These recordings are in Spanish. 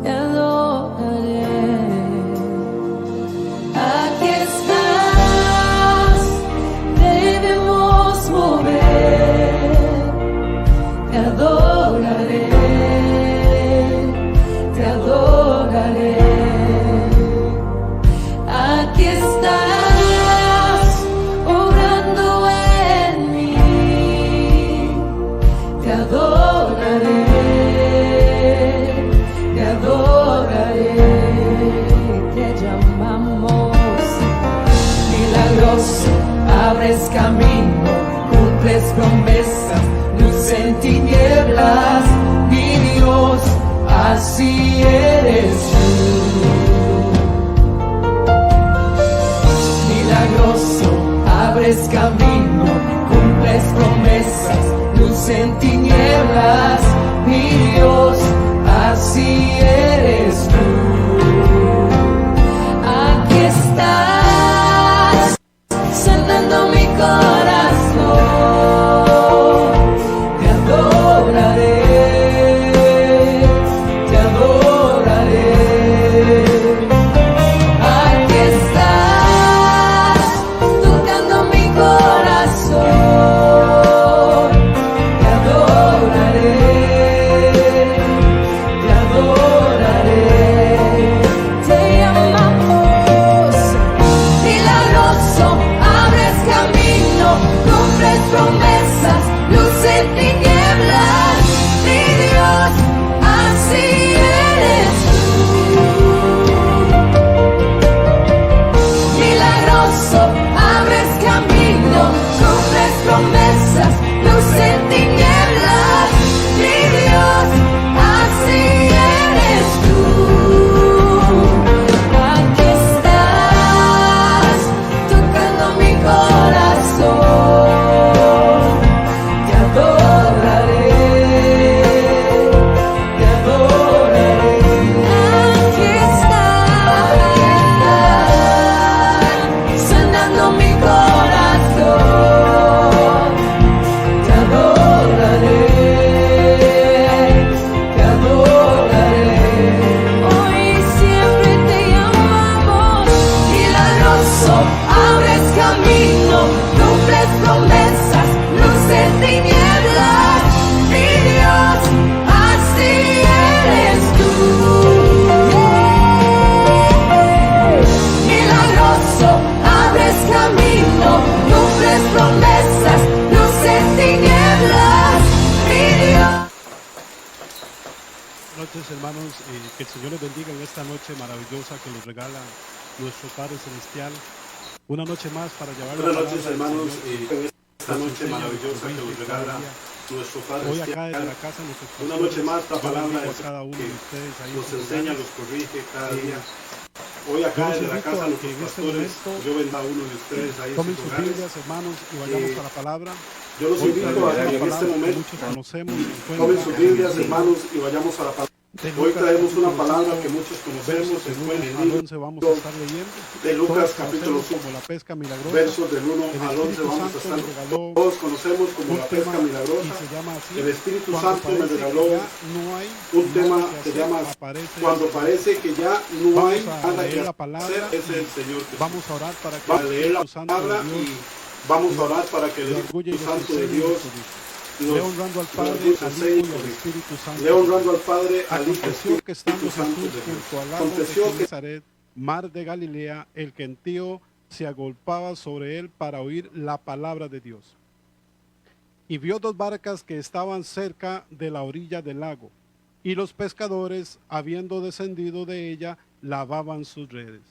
te adoraré. Aquí estás, debemos mover, te adoraré, te adoraré. Aquí estás, obrando en mí, te adoraré, te adoraré. Te llamamos milagroso, abres camino, cumples promesas, luz en tinieblas, mi Dios, así eres tú. Milagroso, abres camino, cumples promesas, luz en tinieblas, mi Dios, así eres tú. Aquí estás, sanando mi corazón, te adoraré, te adoraré. Aquí estás, tocando mi corazón, te adoraré, te adoraré. Te llamamos milagroso, abres camino, cumples promesas, luz en tinieblas, mi Dios, así eres tú. Milagroso, abres camino, cumples promesas, luz en tinieblas, mi Dios, así eres tú. Aquí estás, tocando mi corazón, te adoraré, te adoraré. Aquí estás, sanando mi corazón, te adoraré, te adoraré. Hoy y siempre te llamamos milagroso, abres camino, cumples promesas, luz en tinieblas, mi Dios, así eres tú. Milagroso, abres camino, cumples promesas, luz en tinieblas, mi Dios. Buenas noches, hermanos, que el Señor les bendiga en esta noche maravillosa que nos regala nuestro Padre Celestial. Una noche más para llevar la Buenas noches, palabra del hermanos, Señor. en esta Nos noche enseña, maravillosa que nos nos corrige regala cada día. nuestro Padre Hoy acá desde la Celestial. casa de nuestros Una noche más la yo palabra bendigo de a cada uno de que ustedes ahí en nos sus enseña, hogares. nos corrige cada día. Hoy Yo acá los desde la invito casa a de que nuestros en este pastores, momento yo bendiga a uno de ustedes ahí en tomen sus sus hogares. Biblias, hermanos, y vayamos Eh, a la palabra. Yo los Hoy invito traemos a que una en este palabra que momento muchos conocemos, se tomen encuentra sus en Biblias, el libro hermanos, y vayamos a la palabra. de Hoy Lucas, traemos una capítulo palabra 5, que muchos conocemos, versos se del encuentra en 1 el al libro 11 vamos a estar leyendo. de Lucas, Todos capítulo conocemos 5, como la pesca milagrosa. versos del 1 El al 11 Espíritu vamos a Santo estar. nos regaló Todos conocemos como un la tema pesca y milagrosa. se llama así. El Espíritu Cuando Santo me parece que regaló ya no hay un tema nada que se hacer, llama aparece Cuando el Señor. parece que ya no hay Vamos a nada que leer la hacer, palabra es el y Señor Jesús. vamos a orar para que Vamos a el leer la Espíritu Santo de palabra Dios y vamos a orar para que el le orgulle y Espíritu les Santo de enseñe y Dios les corrija. nos Le honrando al Padre, nos al enseñe y Hijo y al corrija. Espíritu Santo. Le honrando al Padre, al Hijo y al Aconteció que estando Espíritu Santo Jesús de Dios. junto al lago de Aconteció que Genezaret, mar de Galilea, el gentío se agolpaba sobre él para oír la palabra de Dios. Y vio dos barcas que estaban cerca de la orilla del lago, y los pescadores, habiendo descendido de ella, lavaban sus redes.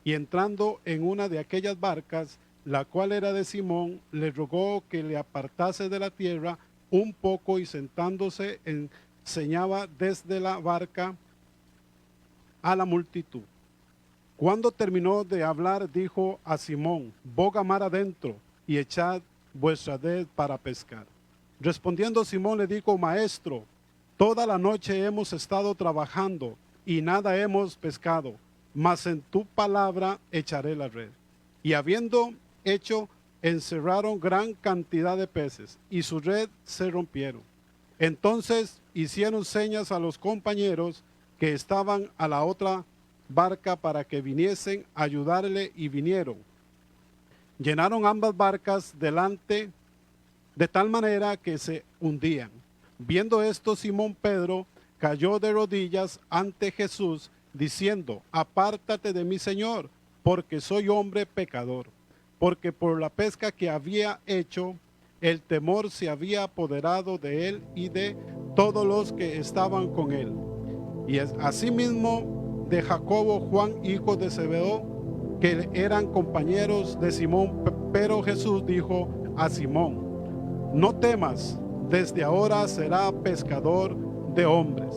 Y entrando en una de aquellas barcas, la cual era de Simón, le rogó que le apartase de la tierra un poco, y sentándose enseñaba desde la barca a la multitud. Cuando terminó de hablar, dijo a Simón: boga mar adentro y echad vuestra red para pescar. Respondiendo Simón le dijo: Maestro, toda la noche hemos estado trabajando y nada hemos pescado, mas en tu palabra echaré la red. Y habiendo hecho, encerraron gran cantidad de peces, y su red se rompieron. Entonces hicieron señas a los compañeros que estaban a la otra barca para que viniesen a ayudarle, y vinieron. Llenaron ambas barcas delante, de tal manera que se hundían. Viendo esto, Simón Pedro cayó de rodillas ante Jesús, diciendo: apártate de mí, Señor, porque soy hombre pecador. Porque por la pesca que había hecho, el temor se había apoderado de él y de todos los que estaban con él. Y asimismo de Jacobo, Juan, hijo de Zebedeo, que eran compañeros de Simón. Pero Jesús dijo a Simón: no temas, desde ahora será pescador de hombres.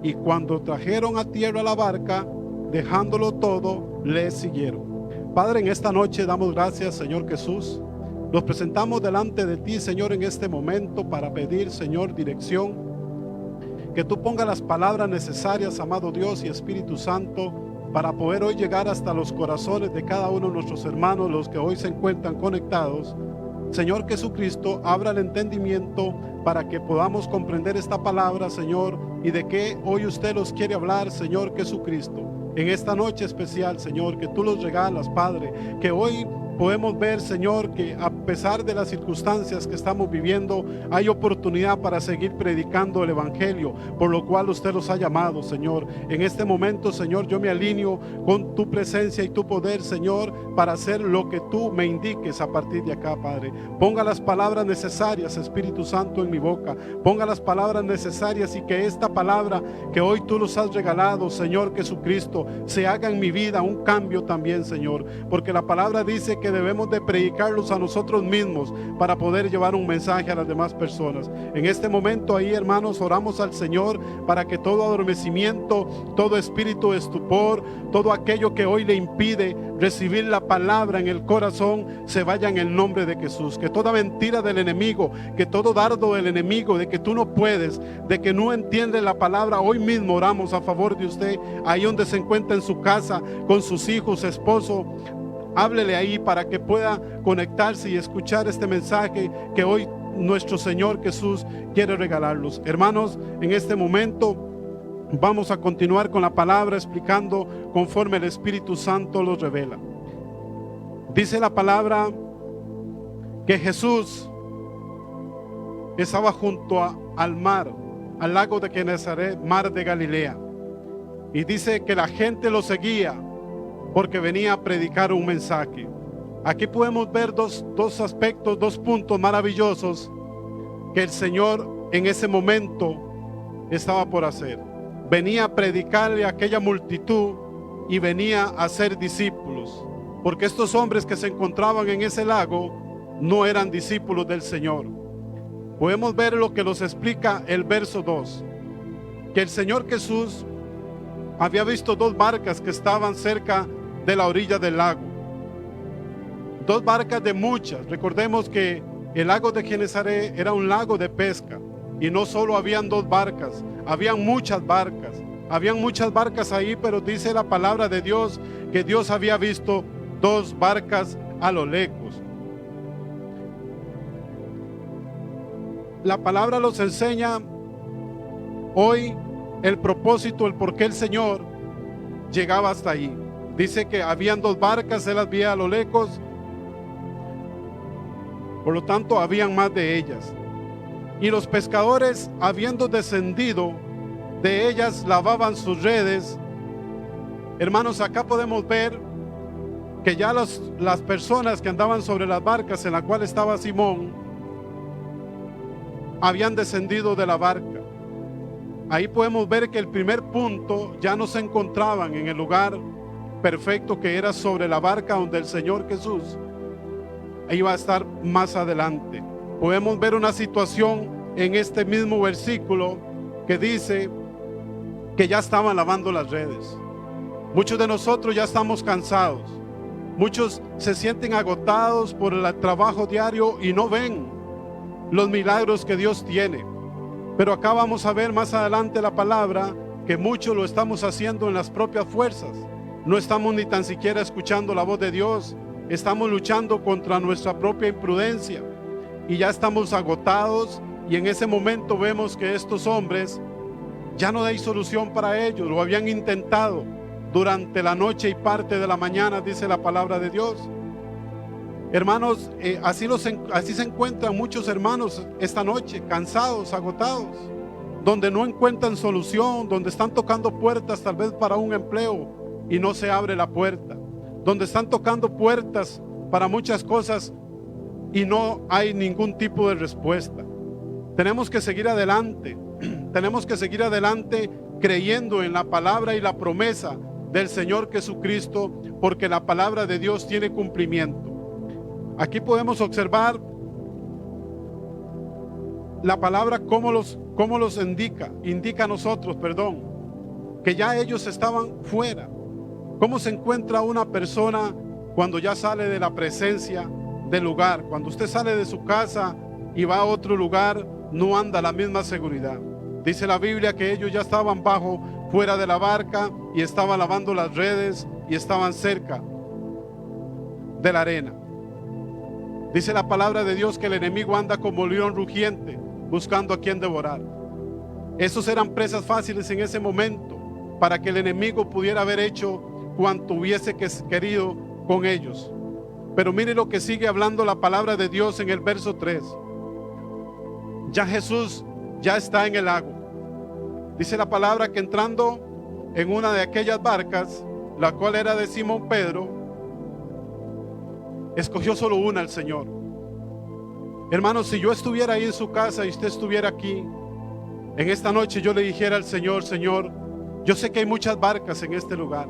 Y cuando trajeron a tierra la barca, dejándolo todo, le siguieron. Padre, en esta noche damos gracias, Señor Jesús. Nos presentamos delante de ti, Señor, en este momento para pedir, Señor, dirección. Que tú pongas las palabras necesarias, amado Dios y Espíritu Santo, para poder hoy llegar hasta los corazones de cada uno de nuestros hermanos, los que hoy se encuentran conectados. Señor Jesucristo, abra el entendimiento para que podamos comprender esta palabra, Señor, y de qué hoy usted los quiere hablar, Señor Jesucristo. En esta noche especial, Señor, que tú los regalas, Padre, que hoy podemos ver, Señor, que a pesar de las circunstancias que estamos viviendo, hay oportunidad para seguir predicando el Evangelio, por lo cual usted los ha llamado, Señor. En este momento, Señor, yo me alineo con tu presencia y tu poder, Señor, para hacer lo que tú me indiques a partir de acá, Padre. Ponga las palabras necesarias, Espíritu Santo, en mi boca. Ponga las palabras necesarias, y que esta palabra que hoy tú nos has regalado, Señor Jesucristo, se haga en mi vida un cambio también, Señor. Porque la palabra dice que debemos de predicarlos a nosotros mismos para poder llevar un mensaje a las demás personas. En este momento ahí, hermanos, oramos al Señor para que todo adormecimiento, todo espíritu de estupor, todo aquello que hoy le impide recibir la palabra en el corazón, se vaya en el nombre de Jesús. Que toda mentira del enemigo, que todo dardo del enemigo, de que tú no puedes, de que no entiendes la palabra, hoy mismo oramos a favor de usted, ahí donde se encuentra en su casa, con sus hijos, esposo. Háblele ahí para que pueda conectarse y escuchar este mensaje que hoy nuestro Señor Jesús quiere regalarlos. Hermanos, en este momento vamos a continuar con la palabra, explicando conforme el Espíritu Santo los revela. Dice la palabra que Jesús estaba junto al mar, al lago de Genesaret, mar de Galilea. Y dice que la gente lo seguía porque venía a predicar un mensaje. Aquí podemos ver dos aspectos, dos puntos maravillosos que el Señor en ese momento estaba por hacer. Venía a predicarle a aquella multitud y venía a ser discípulos, porque estos hombres que se encontraban en ese lago no eran discípulos del Señor. Podemos ver lo que nos explica el verso 2, que el Señor Jesús había visto dos barcas que estaban cerca de la orilla del lago. Dos barcas de muchas. Recordemos que el lago de Genesaret era un lago de pesca, y no solo habían dos barcas, habían muchas barcas. Habían muchas barcas ahí, pero dice la palabra de Dios que Dios había visto dos barcas a lo lejos. La palabra nos enseña hoy el propósito, el por qué el Señor llegaba hasta ahí. Dice que habían dos barcas, él las veía a lo lejos, por lo tanto habían más de ellas. Y los pescadores, habiendo descendido de ellas, lavaban sus redes. Hermanos, acá podemos ver que ya las personas que andaban sobre las barcas en la cual estaba Simón, habían descendido de la barca. Ahí podemos ver que el primer punto, ya no se encontraban en el lugar perfecto que era sobre la barca donde el Señor Jesús iba a estar más adelante. Podemos ver una situación en este mismo versículo que dice que ya estaban lavando las redes. Muchos de nosotros ya estamos cansados, muchos se sienten agotados por el trabajo diario y no ven los milagros que Dios tiene. Pero acá vamos a ver más adelante la palabra que muchos lo estamos haciendo en las propias fuerzas. No estamos ni tan siquiera escuchando la voz de Dios. Estamos luchando contra nuestra propia imprudencia y ya estamos agotados Y en ese momento vemos que estos hombres ya no hay solución para ellos. Lo habían intentado durante la noche y parte de la mañana, dice la palabra de Dios. Hermanos, así se encuentran muchos hermanos esta noche, cansados, agotados, donde no encuentran solución, donde están tocando puertas tal vez para un empleo y no se abre la puerta, donde están tocando puertas para muchas cosas y no hay ningún tipo de respuesta. Tenemos que seguir adelante, tenemos que seguir adelante creyendo en la palabra y la promesa del Señor Jesucristo, porque la palabra de Dios tiene cumplimiento. Aquí podemos observar la palabra cómo los indica a nosotros, que ya ellos estaban fuera. ¿Cómo se encuentra una persona cuando ya sale de la presencia del lugar? Cuando usted sale de su casa y va a otro lugar, no anda la misma seguridad. Dice la Biblia que ellos ya estaban fuera de la barca y estaban lavando las redes y estaban cerca de la arena. Dice la palabra de Dios que el enemigo anda como león rugiente buscando a quien devorar. Esos eran presas fáciles en ese momento para que el enemigo pudiera haber hecho cuanto hubiese querido con ellos. Pero mire lo que sigue hablando la palabra de Dios en el verso 3. Ya Jesús ya está en el lago. Dice la palabra que entrando en una de aquellas barcas, la cual era de Simón Pedro, escogió solo una el Señor. Hermanos, si yo estuviera ahí en su casa y usted estuviera aquí, en esta noche yo le dijera al Señor: Señor, yo sé que hay muchas barcas en este lugar,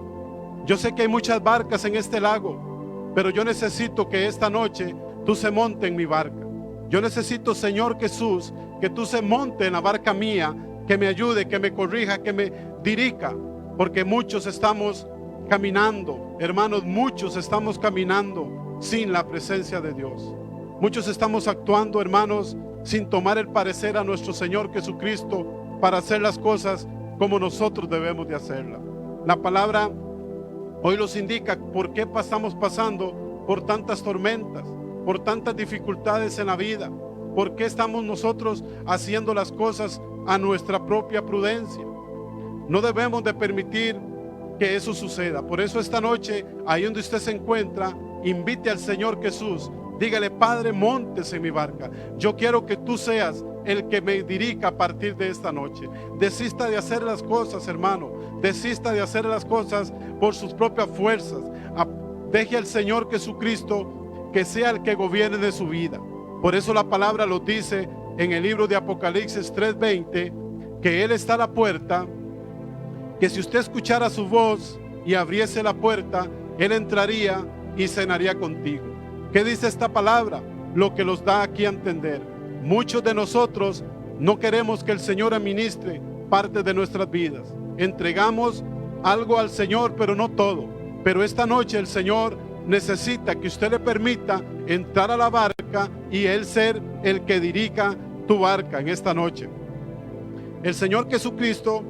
yo sé que hay muchas barcas en este lago, pero yo necesito que esta noche tú se monte en mi barca. Yo necesito, Señor Jesús, que tú se monte en la barca mía, que me ayude, que me corrija, que me dirija, porque muchos estamos caminando, hermanos, muchos estamos caminando sin la presencia de Dios. Muchos estamos actuando, hermanos, sin tomar el parecer a nuestro Señor Jesucristo para hacer las cosas como nosotros debemos de hacerlas. La palabra hoy nos indica por qué estamos pasando por tantas tormentas, por tantas dificultades en la vida, por qué estamos nosotros haciendo las cosas a nuestra propia prudencia. No debemos de permitir que eso suceda. Por eso esta noche, ahí donde usted se encuentra, invite al Señor Jesús. Dígale: Padre, móntese en mi barca. Yo quiero que tú seas el que me dirija a partir de esta noche. Desista de hacer las cosas, hermano. Desista de hacer las cosas por sus propias fuerzas. Deje al Señor Jesucristo que sea el que gobierne de su vida. Por eso la palabra lo dice en el libro de Apocalipsis 3:20, que Él está a la puerta, que si usted escuchara su voz y abriese la puerta, Él entraría y cenaría contigo. ¿Qué dice esta palabra? Lo que nos da aquí a entender. Muchos de nosotros no queremos que el Señor administre parte de nuestras vidas. Entregamos algo al Señor, pero no todo. Pero esta noche el Señor necesita que usted le permita entrar a la barca y Él ser el que dirija tu barca en esta noche. El Señor Jesucristo,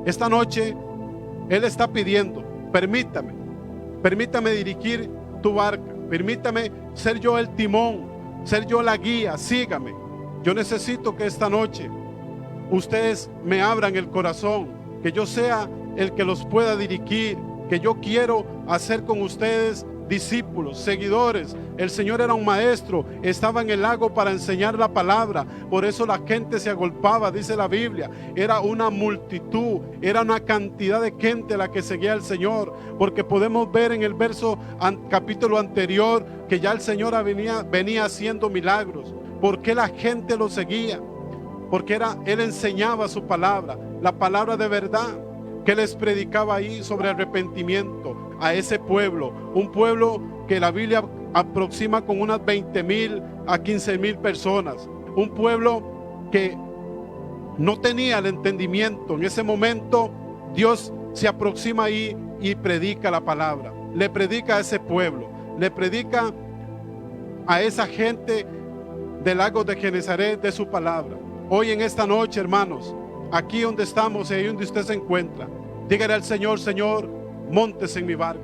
esta noche, Él está pidiendo: permítame dirigir tu barca, permítame ser yo el timón, ser yo la guía, sígame. Yo necesito que esta noche ustedes me abran el corazón, que yo sea el que los pueda dirigir, que yo quiero hacer con ustedes discípulos, seguidores. El Señor era un maestro, estaba en el lago para enseñar la palabra, por eso la gente se agolpaba, dice la Biblia. Era una multitud, era una cantidad de gente la que seguía al Señor, porque podemos ver en el capítulo anterior que ya el Señor venía haciendo milagros. ¿Por qué la gente lo seguía? Porque Él enseñaba su palabra, la palabra de verdad, que les predicaba ahí sobre arrepentimiento a ese pueblo, un pueblo que la Biblia aproxima con unas 20,000 a 15,000 personas, un pueblo que no tenía el entendimiento. En ese momento Dios se aproxima ahí y predica la palabra, le predica a ese pueblo, le predica a esa gente del lago de Genesaret de su palabra. Hoy en esta noche, hermanos, aquí donde estamos y ahí donde usted se encuentra, dígale al Señor: Señor, móntese en mi barca.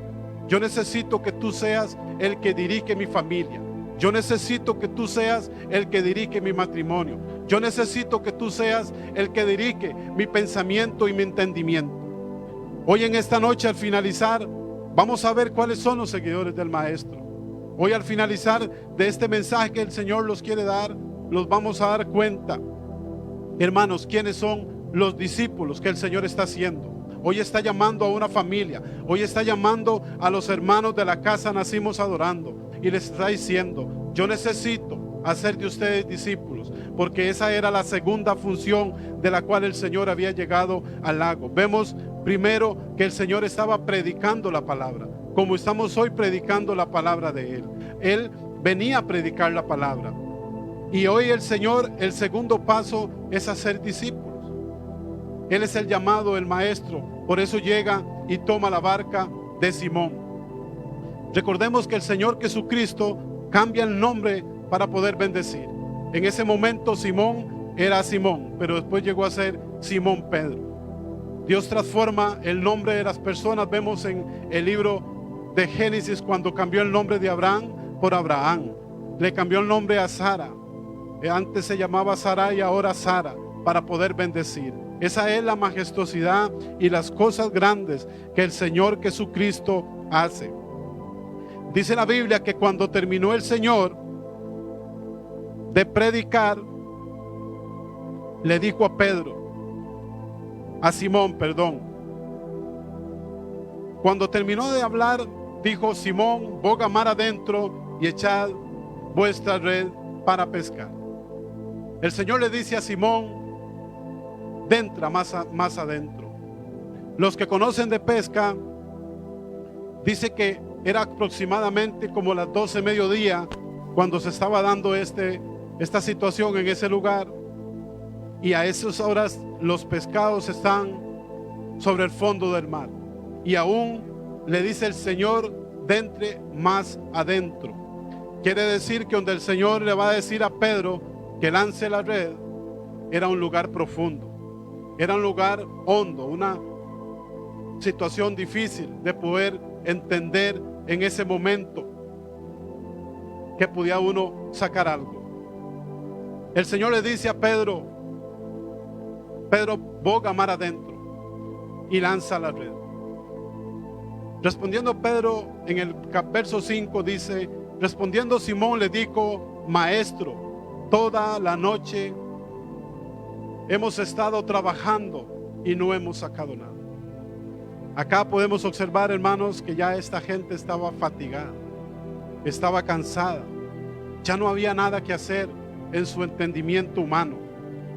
Yo necesito que tú seas el que dirige mi familia. Yo necesito que tú seas el que dirige mi matrimonio. Yo necesito que tú seas el que dirige mi pensamiento y mi entendimiento. Hoy en esta noche, al finalizar, vamos a ver cuáles son los seguidores del Maestro. Hoy al finalizar de este mensaje que el Señor los quiere dar, los vamos a dar cuenta, hermanos, quiénes son los discípulos que el Señor está haciendo. Hoy está llamando a una familia. Hoy está llamando a los hermanos de la casa Nacimos Adorando. Y les está diciendo: yo necesito hacer de ustedes discípulos, porque esa era la segunda función de la cual el Señor había llegado al lago. Vemos primero que el Señor estaba predicando la palabra, como estamos hoy predicando la palabra de Él. Él venía a predicar la palabra. Y hoy el Señor, el segundo paso es hacer discípulos. Él es el llamado, el Maestro. Por eso llega y toma la barca de Simón. Recordemos que el Señor Jesucristo cambia el nombre para poder bendecir. En ese momento Simón era Simón, pero después llegó a ser Simón Pedro. Dios transforma el nombre de las personas. Vemos en el libro de Génesis cuando cambió el nombre de Abraham por Abraham. Le cambió el nombre a Sara. Antes se llamaba Sarai, ahora Sara, para poder bendecir. Esa es la majestuosidad y las cosas grandes que el Señor Jesucristo hace. Dice la Biblia que cuando terminó el Señor de predicar, le dijo a Simón, cuando terminó de hablar, dijo: Simón, boga mar adentro y echad vuestra red para pescar. El Señor le dice a Simón: entra más adentro. Los que conocen de pesca, dice que era aproximadamente como las 12 mediodía cuando se estaba dando esta situación en ese lugar, y a esas horas los pescados están sobre el fondo del mar, y aún le dice el Señor: entre más adentro. Quiere decir que donde el Señor le va a decir a Pedro que lance la red, era un lugar profundo, era un lugar hondo, una situación difícil de poder entender en ese momento que podía uno sacar algo. El Señor le dice a Pedro: boga mar adentro y lanza la red. Respondiendo Pedro, en el verso 5 dice: respondiendo Simón le dijo: Maestro, toda la noche hemos estado trabajando y no hemos sacado nada. Acá podemos observar, hermanos, que ya esta gente estaba fatigada, estaba cansada, ya no había nada que hacer en su entendimiento humano,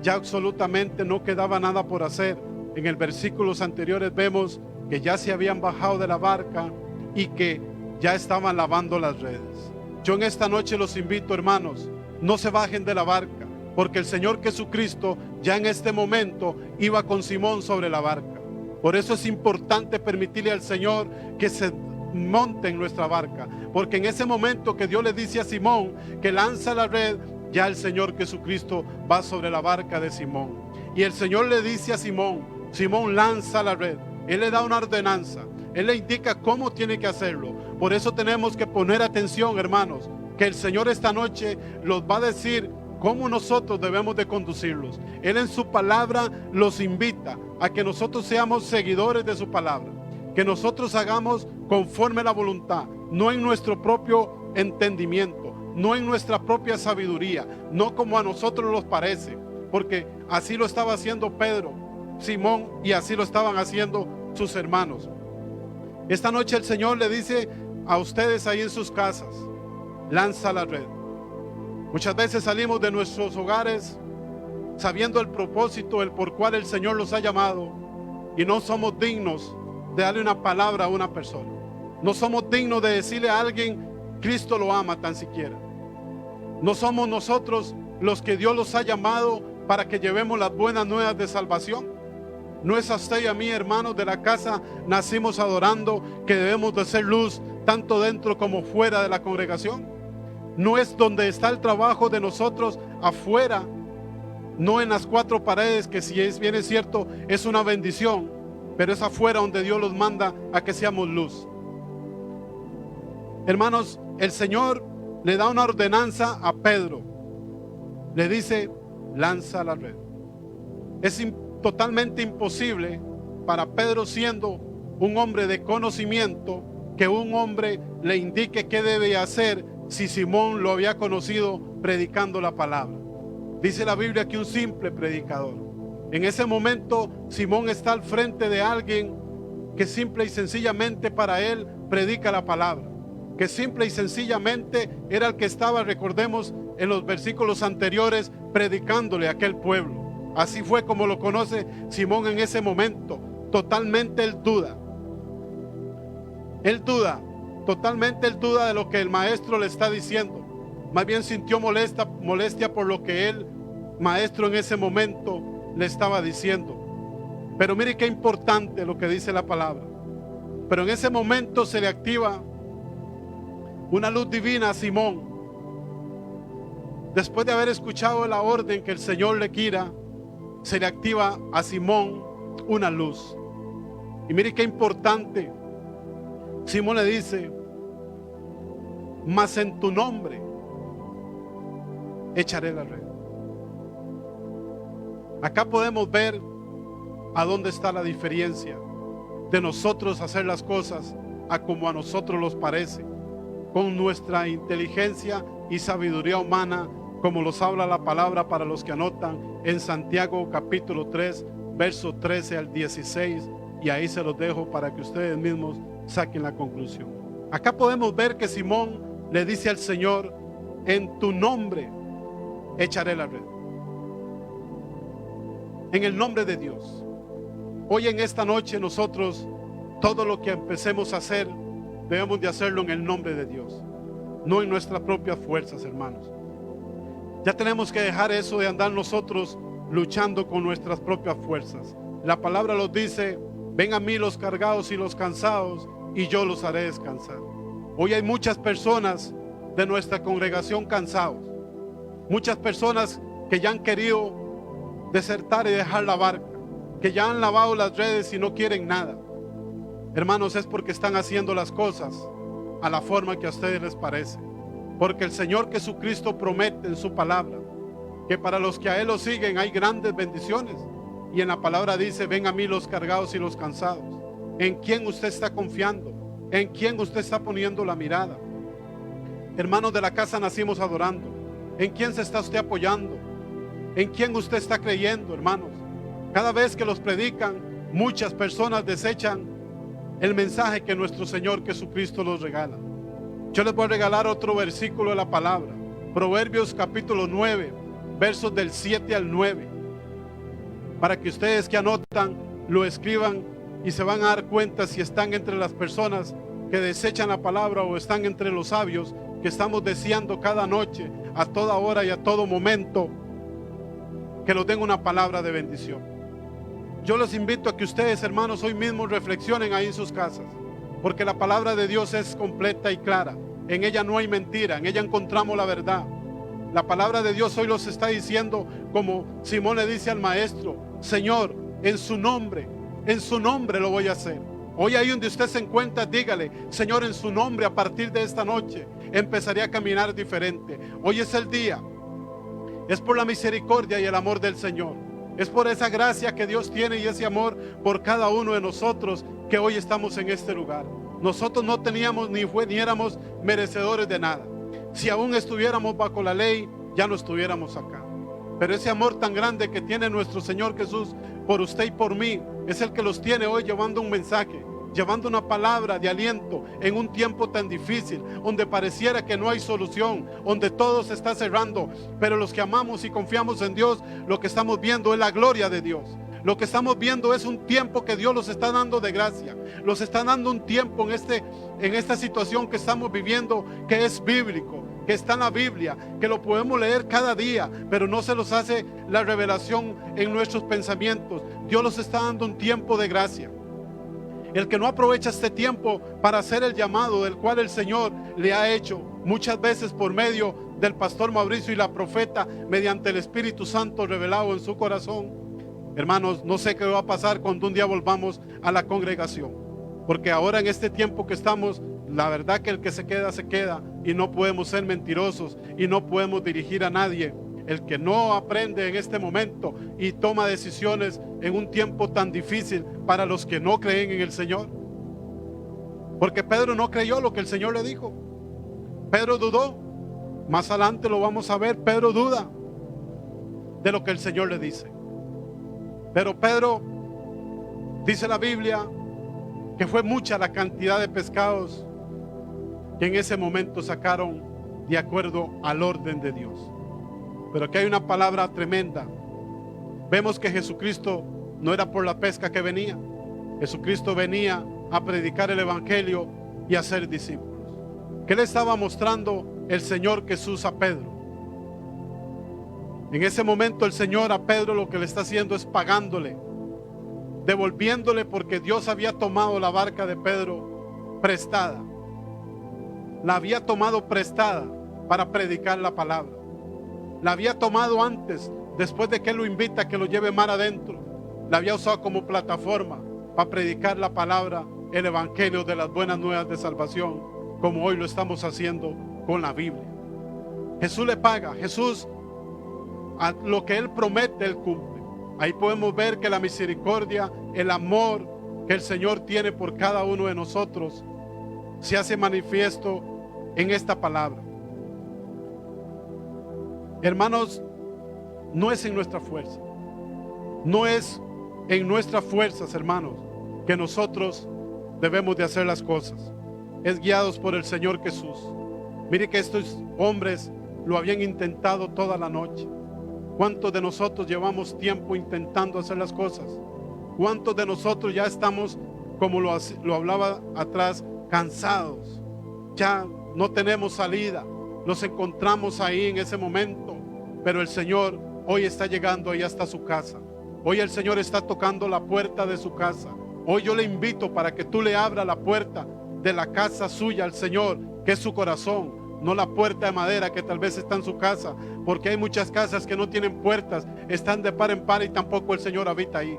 ya absolutamente no quedaba nada por hacer. En el versículos anteriores vemos que ya se habían bajado de la barca y que ya estaban lavando las redes. Yo en esta noche los invito, hermanos, no se bajen de la barca, porque el Señor Jesucristo ya en este momento iba con Simón sobre la barca. Por eso es importante permitirle al Señor que se monte en nuestra barca, porque en ese momento que Dios le dice a Simón que lanza la red, ya el Señor Jesucristo va sobre la barca de Simón. Y el Señor le dice a Simón: Simón, lanza la red. Él le da una ordenanza, Él le indica cómo tiene que hacerlo. Por eso tenemos que poner atención, hermanos, que el Señor esta noche los va a decir cómo nosotros debemos de conducirlos. Él en su palabra los invita a que nosotros seamos seguidores de su palabra, que nosotros hagamos conforme la voluntad, no en nuestro propio entendimiento, no en nuestra propia sabiduría, no como a nosotros nos parece, porque así lo estaba haciendo Pedro, Simón, y así lo estaban haciendo sus hermanos. Esta noche el Señor le dice a ustedes ahí en sus casas: lanza la red. Muchas veces salimos de nuestros hogares sabiendo el propósito, el por cual el Señor los ha llamado, y no somos dignos de darle una palabra a una persona. No somos dignos de decirle a alguien: Cristo lo ama, tan siquiera. No somos nosotros los que Dios los ha llamado para que llevemos las buenas nuevas de salvación. No es a usted y a mí, hermanos de la casa Nacimos Adorando, que debemos de ser luz tanto dentro como fuera de la congregación. No es donde está el trabajo de nosotros afuera, no en las cuatro paredes, que si bien es cierto es una bendición, pero es afuera donde Dios los manda a que seamos luz. Hermanos, el Señor le da una ordenanza a Pedro. Le dice, lanza la red. Es totalmente imposible para Pedro, siendo un hombre de conocimiento, que un hombre le indique qué debe hacer si Simón lo había conocido predicando la palabra. Dice la Biblia que un simple predicador. En ese momento Simón está al frente de alguien que simple y sencillamente para él predica la palabra, que simple y sencillamente era el que estaba, recordemos en los versículos anteriores, predicándole a aquel pueblo. Así fue como lo conoce Simón en ese momento. Totalmente él duda. Totalmente él duda de lo que el maestro le está diciendo. Más bien sintió molestia por lo que el maestro en ese momento le estaba diciendo. Pero mire qué importante lo que dice la palabra. Pero en ese momento se le activa una luz divina a Simón. Después de haber escuchado la orden que el Señor le quiera, se le activa a Simón una luz. Y mire qué importante. Simón le dice, mas en tu nombre echaré la red. Acá podemos ver a dónde está la diferencia de nosotros hacer las cosas a como a nosotros nos parece, con nuestra inteligencia y sabiduría humana, como los habla la palabra para los que anotan en Santiago capítulo 3, versos 13 al 16, y ahí se los dejo para que ustedes mismos saquen la conclusión. Acá podemos ver que Simón le dice al Señor, en tu nombre echaré la red. En el nombre de Dios. Hoy en esta noche nosotros, todo lo que empecemos a hacer, debemos de hacerlo en el nombre de Dios, no en nuestras propias fuerzas, hermanos. Ya tenemos que dejar eso de andar nosotros luchando con nuestras propias fuerzas. La palabra nos dice, ven a mí los cargados y los cansados, y yo los haré descansar. Hoy hay muchas personas de nuestra congregación cansados. Muchas personas que ya han querido desertar y dejar la barca, que ya han lavado las redes y no quieren nada. Hermanos, es porque están haciendo las cosas a la forma que a ustedes les parece. Porque el Señor Jesucristo promete en su palabra que para los que a Él lo siguen hay grandes bendiciones. Y en la palabra dice, ven a mí los cargados y los cansados. ¿En quién usted está confiando? ¿En quién usted está poniendo la mirada? Hermanos de la casa Nacimos Adorando, ¿en quién se está usted apoyando? ¿En quién usted está creyendo, hermanos? Cada vez que los predican, muchas personas desechan el mensaje que nuestro Señor Jesucristo los regala. Yo les voy a regalar otro versículo de la palabra. Proverbios capítulo 9, versos del 7 al 9. Para que ustedes que anotan, lo escriban y se van a dar cuenta si están entre las personas que desechan la palabra o están entre los sabios que estamos deseando cada noche, a toda hora y a todo momento, que nos den una palabra de bendición. Yo los invito a que ustedes, hermanos, hoy mismo reflexionen ahí en sus casas, porque la palabra de Dios es completa y clara. En ella no hay mentira, en ella encontramos la verdad. La palabra de Dios hoy los está diciendo, como Simón le dice al maestro, Señor, en su nombre lo voy a hacer. Hoy ahí donde usted se encuentra, dígale, Señor, en su nombre, a partir de esta noche empezaré a caminar diferente. Hoy es el día. Es por la misericordia y el amor del Señor. Es por esa gracia que Dios tiene y ese amor por cada uno de nosotros que hoy estamos en este lugar. Nosotros no teníamos ni éramos merecedores de nada. Si aún estuviéramos bajo la ley, ya no estuviéramos acá. Pero ese amor tan grande que tiene nuestro Señor Jesús por usted y por mí, es el que los tiene hoy llevando un mensaje, llevando una palabra de aliento en un tiempo tan difícil, donde pareciera que no hay solución, donde todo se está cerrando. Pero los que amamos y confiamos en Dios, lo que estamos viendo es la gloria de Dios. Lo que estamos viendo es un tiempo que Dios los está dando de gracia. Los está dando un tiempo en esta situación que estamos viviendo, que es bíblico, que está en la Biblia, que lo podemos leer cada día, pero no se los hace la revelación en nuestros pensamientos. Dios los está dando un tiempo de gracia. El que no aprovecha este tiempo para hacer el llamado del cual el Señor le ha hecho muchas veces por medio del pastor Mauricio y la profeta, mediante el Espíritu Santo revelado en su corazón. Hermanos, no sé qué va a pasar cuando un día volvamos a la congregación, porque ahora en este tiempo que estamos, La verdad que el que se queda y no podemos ser mentirosos y no podemos dirigir a nadie. El que no aprende en este momento y toma decisiones en un tiempo tan difícil para los que no creen en el Señor. Porque Pedro no creyó lo que el Señor le dijo. Pedro dudó. Más adelante lo vamos a ver. Pedro duda de lo que el Señor le dice. Pero Pedro, dice la Biblia, que fue mucha la cantidad de pescados que en ese momento sacaron de acuerdo al orden de Dios. Pero aquí hay una palabra tremenda. Vemos que Jesucristo no era por la pesca que venía. Jesucristo venía a predicar el evangelio y a ser discípulos. ¿Qué le estaba mostrando el Señor Jesús a Pedro? En ese momento el Señor a Pedro lo que le está haciendo es pagándole, devolviéndole, porque Dios había tomado la barca de Pedro prestada. La había tomado prestada para predicar la palabra. La había tomado antes, después de que Él lo invita a que lo lleve mar adentro. La había usado como plataforma para predicar la palabra, el evangelio de las buenas nuevas de salvación, como hoy lo estamos haciendo con la Biblia. Jesús le paga. Jesús, a lo que Él promete, Él cumple. Ahí podemos ver que la misericordia, el amor que el Señor tiene por cada uno de nosotros se hace manifiesto en esta palabra. Hermanos, no es en nuestra fuerza, no es en nuestras fuerzas, hermanos, que nosotros debemos de hacer las cosas. Es guiados por el Señor Jesús. Mire que estos hombres lo habían intentado toda la noche. ¿Cuántos de nosotros llevamos tiempo intentando hacer las cosas? ¿Cuántos de nosotros ya estamos, como lo hablaba atrás, cansados? Ya no tenemos salida. Nos encontramos ahí en ese momento. Pero el Señor hoy está llegando ahí hasta su casa. Hoy el Señor está tocando la puerta de su casa. Hoy yo le invito para que tú le abras la puerta de la casa suya al Señor, que es su corazón. No la puerta de madera que tal vez está en su casa, porque hay muchas casas que no tienen puertas, están de par en par y tampoco el Señor habita ahí.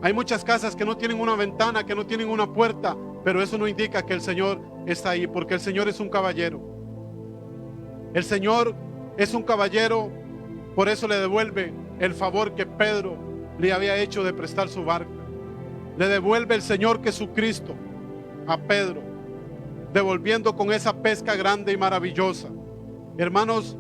Hay muchas casas que no tienen una ventana, que no tienen una puerta, pero eso no indica que el Señor está ahí, porque el Señor es un caballero. El Señor es un caballero, por eso le devuelve el favor que Pedro le había hecho de prestar su barca. Le devuelve el Señor Jesucristo a Pedro, devolviendo con esa pesca grande y maravillosa. Hermanos,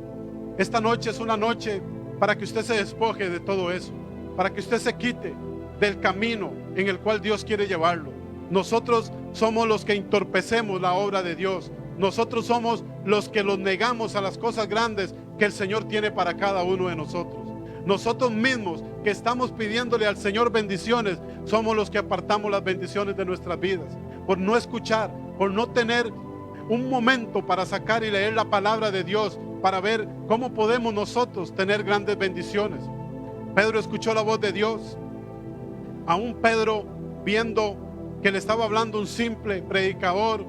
esta noche es una noche para que usted se despoje de todo eso, para que usted se quite del camino en el cual Dios quiere llevarlo. Nosotros somos los que entorpecemos la obra de Dios. Nosotros somos los que los negamos a las cosas grandes que el Señor tiene para cada uno de nosotros. Nosotros mismos que estamos pidiéndole al Señor bendiciones, somos los que apartamos las bendiciones de nuestras vidas, por no escuchar, por no tener un momento para sacar y leer la palabra de Dios, para ver cómo podemos nosotros tener grandes bendiciones. Pedro escuchó la voz de Dios. Aún Pedro, viendo que le estaba hablando un simple predicador,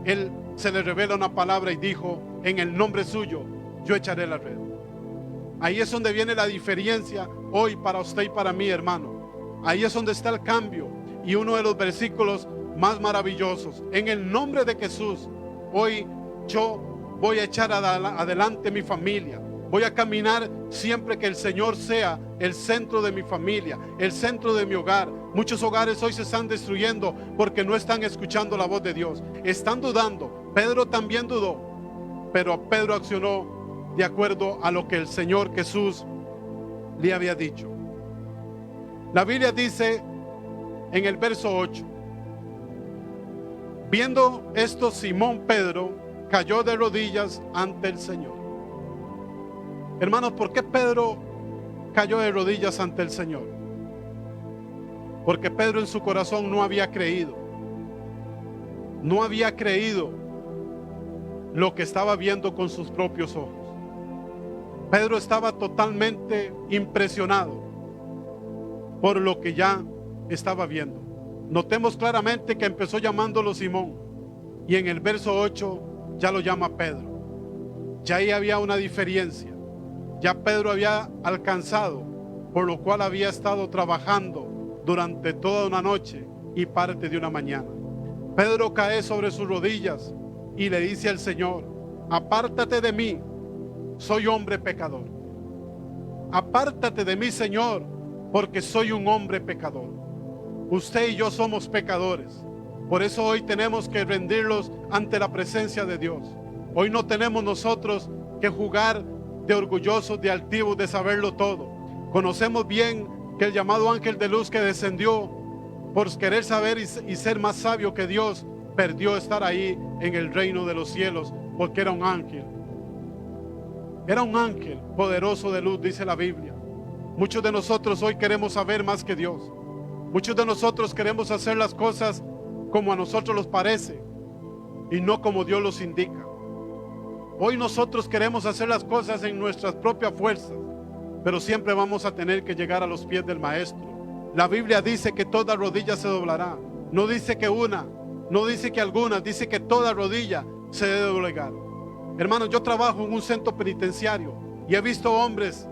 él se le revela una palabra y dijo: en el nombre suyo yo echaré la red. Ahí es donde viene la diferencia hoy para usted y para mí, hermano. Ahí es donde está el cambio. Y uno de los versículos más maravillosos: en el nombre de Jesús, hoy yo voy a echar adelante mi familia. Voy a caminar siempre que el Señor sea el centro de mi familia, el centro de mi hogar. Muchos hogares hoy se están destruyendo porque no están escuchando la voz de Dios. Están dudando. Pedro también dudó, pero Pedro accionó de acuerdo a lo que el Señor Jesús le había dicho. La Biblia dice en el verso 8: viendo esto, Simón Pedro cayó de rodillas ante el Señor. Hermanos, ¿por qué Pedro cayó de rodillas ante el Señor? Porque Pedro en su corazón no había creído. No había creído lo que estaba viendo con sus propios ojos. Pedro estaba totalmente impresionado por lo que ya estaba viendo. Notemos claramente que empezó llamándolo Simón, y en el verso 8 ya lo llama Pedro. Ya ahí había una diferencia. Ya Pedro había alcanzado, por lo cual había estado trabajando durante toda una noche y parte de una mañana. Pedro cae sobre sus rodillas y le dice al Señor: apártate de mí, soy hombre pecador. Apártate de mí, Señor, porque soy un hombre pecador. Usted y yo somos pecadores. Por eso hoy tenemos que rendirlos ante la presencia de Dios. Hoy no tenemos nosotros que jugar de orgullosos, de altivos, de saberlo todo. Conocemos bien que el llamado ángel de luz que descendió por querer saber y ser más sabio que Dios, perdió estar ahí en el reino de los cielos, porque era un ángel. Era un ángel poderoso de luz, dice la Biblia. Muchos de nosotros hoy queremos saber más que Dios. Muchos de nosotros queremos hacer las cosas como a nosotros nos parece y no como Dios los indica. Hoy nosotros queremos hacer las cosas en nuestras propias fuerzas, pero siempre vamos a tener que llegar a los pies del Maestro. La Biblia dice que toda rodilla se doblará. No dice que una, no dice que algunas, dice que toda rodilla se debe doblegar. Hermanos, yo trabajo en un centro penitenciario y he visto hombres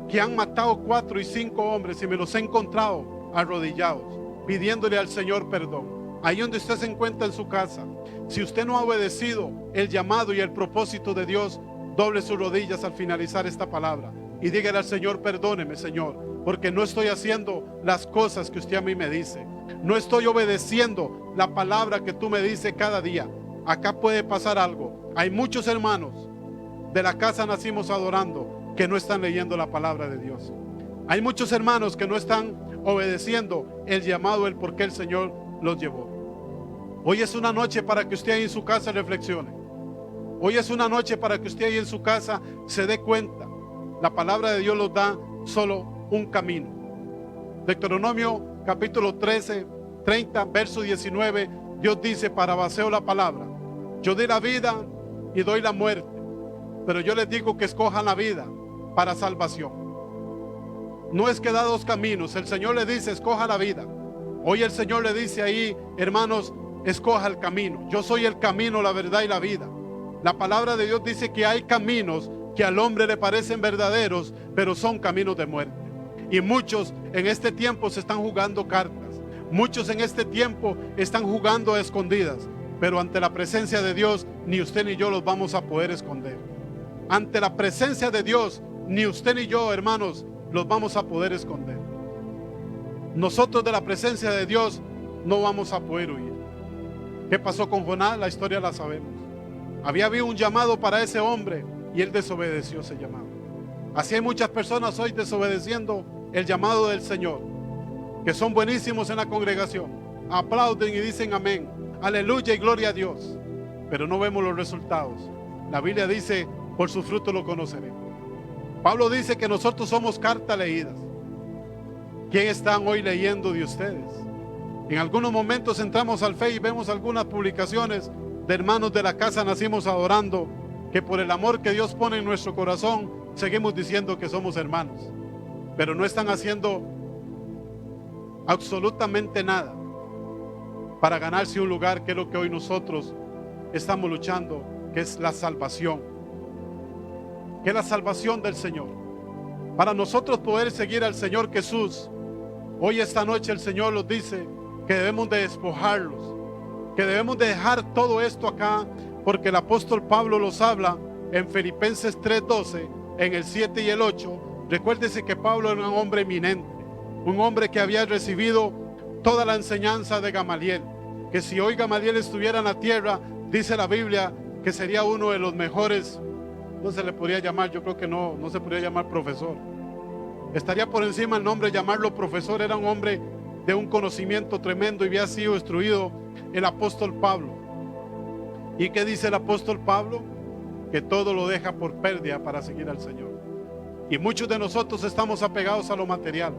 que han matado 4 y 5 hombres y me los he encontrado arrodillados, pidiéndole al Señor perdón. Ahí donde usted se encuentra en su casa, si usted no ha obedecido el llamado y el propósito de Dios, doble sus rodillas al finalizar esta palabra y dígale al Señor: perdóneme, Señor, porque no estoy haciendo las cosas que usted a mí me dice. No estoy obedeciendo la palabra que tú me dices cada día. Acá puede pasar algo. Hay muchos hermanos de la casa Nacimos Adorando que no están leyendo la palabra de Dios. Hay muchos hermanos que no están obedeciendo el llamado, el por qué el Señor los llevó. Hoy es una noche para que usted ahí en su casa reflexione. Hoy es una noche para que usted ahí en su casa se dé cuenta. La palabra de Dios nos da solo un camino. Deuteronomio capítulo 13, 30, verso 19, Dios dice: parabaseo la palabra. Yo doy la vida y doy la muerte, pero yo les digo que escojan la vida para salvación. No es que da dos caminos. El Señor le dice: escoja la vida. Hoy el Señor le dice ahí: hermanos, escoja el camino. Yo soy el camino, la verdad y la vida. La palabra de Dios dice que hay caminos que al hombre le parecen verdaderos, pero son caminos de muerte. Y muchos en este tiempo se están jugando cartas. Muchos en este tiempo están jugando a escondidas. Pero ante la presencia de Dios, ni usted ni yo los vamos a poder esconder. Ante la presencia de Dios, ni usted ni yo, hermanos, los vamos a poder esconder. Nosotros de la presencia de Dios no vamos a poder huir. ¿Qué pasó con Jonás? La historia la sabemos. Había habido un llamado para ese hombre y él desobedeció ese llamado. Así hay muchas personas hoy desobedeciendo el llamado del Señor, que son buenísimos en la congregación, aplauden y dicen amén, aleluya y gloria a Dios, pero no vemos los resultados. La Biblia dice: por su fruto lo conoceré. Pablo dice que nosotros somos cartas leídas. ¿Quién están hoy leyendo de ustedes? En algunos momentos entramos al Face y vemos algunas publicaciones de hermanos de la casa Nacimos Adorando, que por el amor que Dios pone en nuestro corazón, seguimos diciendo que somos hermanos, pero no están haciendo absolutamente nada para ganarse un lugar, que es lo que hoy nosotros estamos luchando, que es la salvación, que es la salvación del Señor. Para nosotros poder seguir al Señor Jesús, hoy esta noche el Señor nos dice que debemos de despojarlos, que debemos de dejar todo esto acá, porque el apóstol Pablo los habla en Filipenses 3:12, en el 7 y el 8. Recuérdese que Pablo era un hombre eminente, un hombre que había recibido toda la enseñanza de Gamaliel, que si hoy Gamaliel estuviera en la tierra, dice la Biblia que sería uno de los mejores. No se le podría llamar, yo creo que no se podría llamar profesor. Estaría por encima el nombre de llamarlo profesor. Era un hombre de un conocimiento tremendo y había sido instruido el apóstol Pablo. ¿Y qué dice el apóstol Pablo? Que todo lo deja por pérdida para seguir al Señor. Y muchos de nosotros estamos apegados a lo material.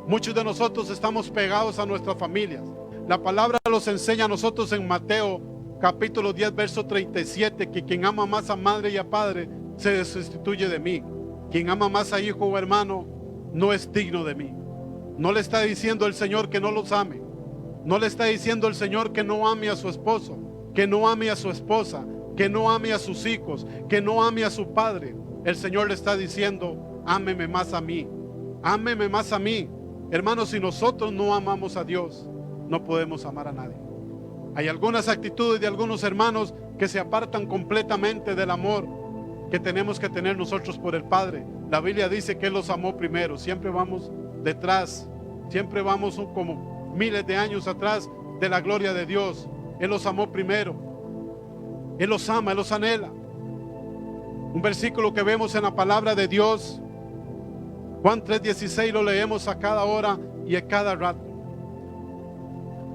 Muchos de nosotros estamos pegados a nuestras familias. La palabra nos enseña a nosotros en Mateo capítulo 10 verso 37, que quien ama más a madre y a padre se desustituye de mí. Quien ama más a hijo o hermano no es digno de mí. No le está diciendo el Señor que no los ame. No le está diciendo el Señor que no ame a su esposo, que no ame a su esposa, que no ame a sus hijos, que no ame a su padre. El Señor le está diciendo: ámeme más a mí, ámeme más a mí. Hermanos, si nosotros no amamos a Dios, no podemos amar a nadie. Hay algunas actitudes de algunos hermanos que se apartan completamente del amor que tenemos que tener nosotros por el Padre. La Biblia dice que Él los amó primero. Siempre vamos detrás, siempre vamos como miles de años atrás de la gloria de Dios. Él los amó primero. Él los ama, Él los anhela. Un versículo que vemos en la palabra de Dios, Juan 3:16, lo leemos a cada hora y a cada rato.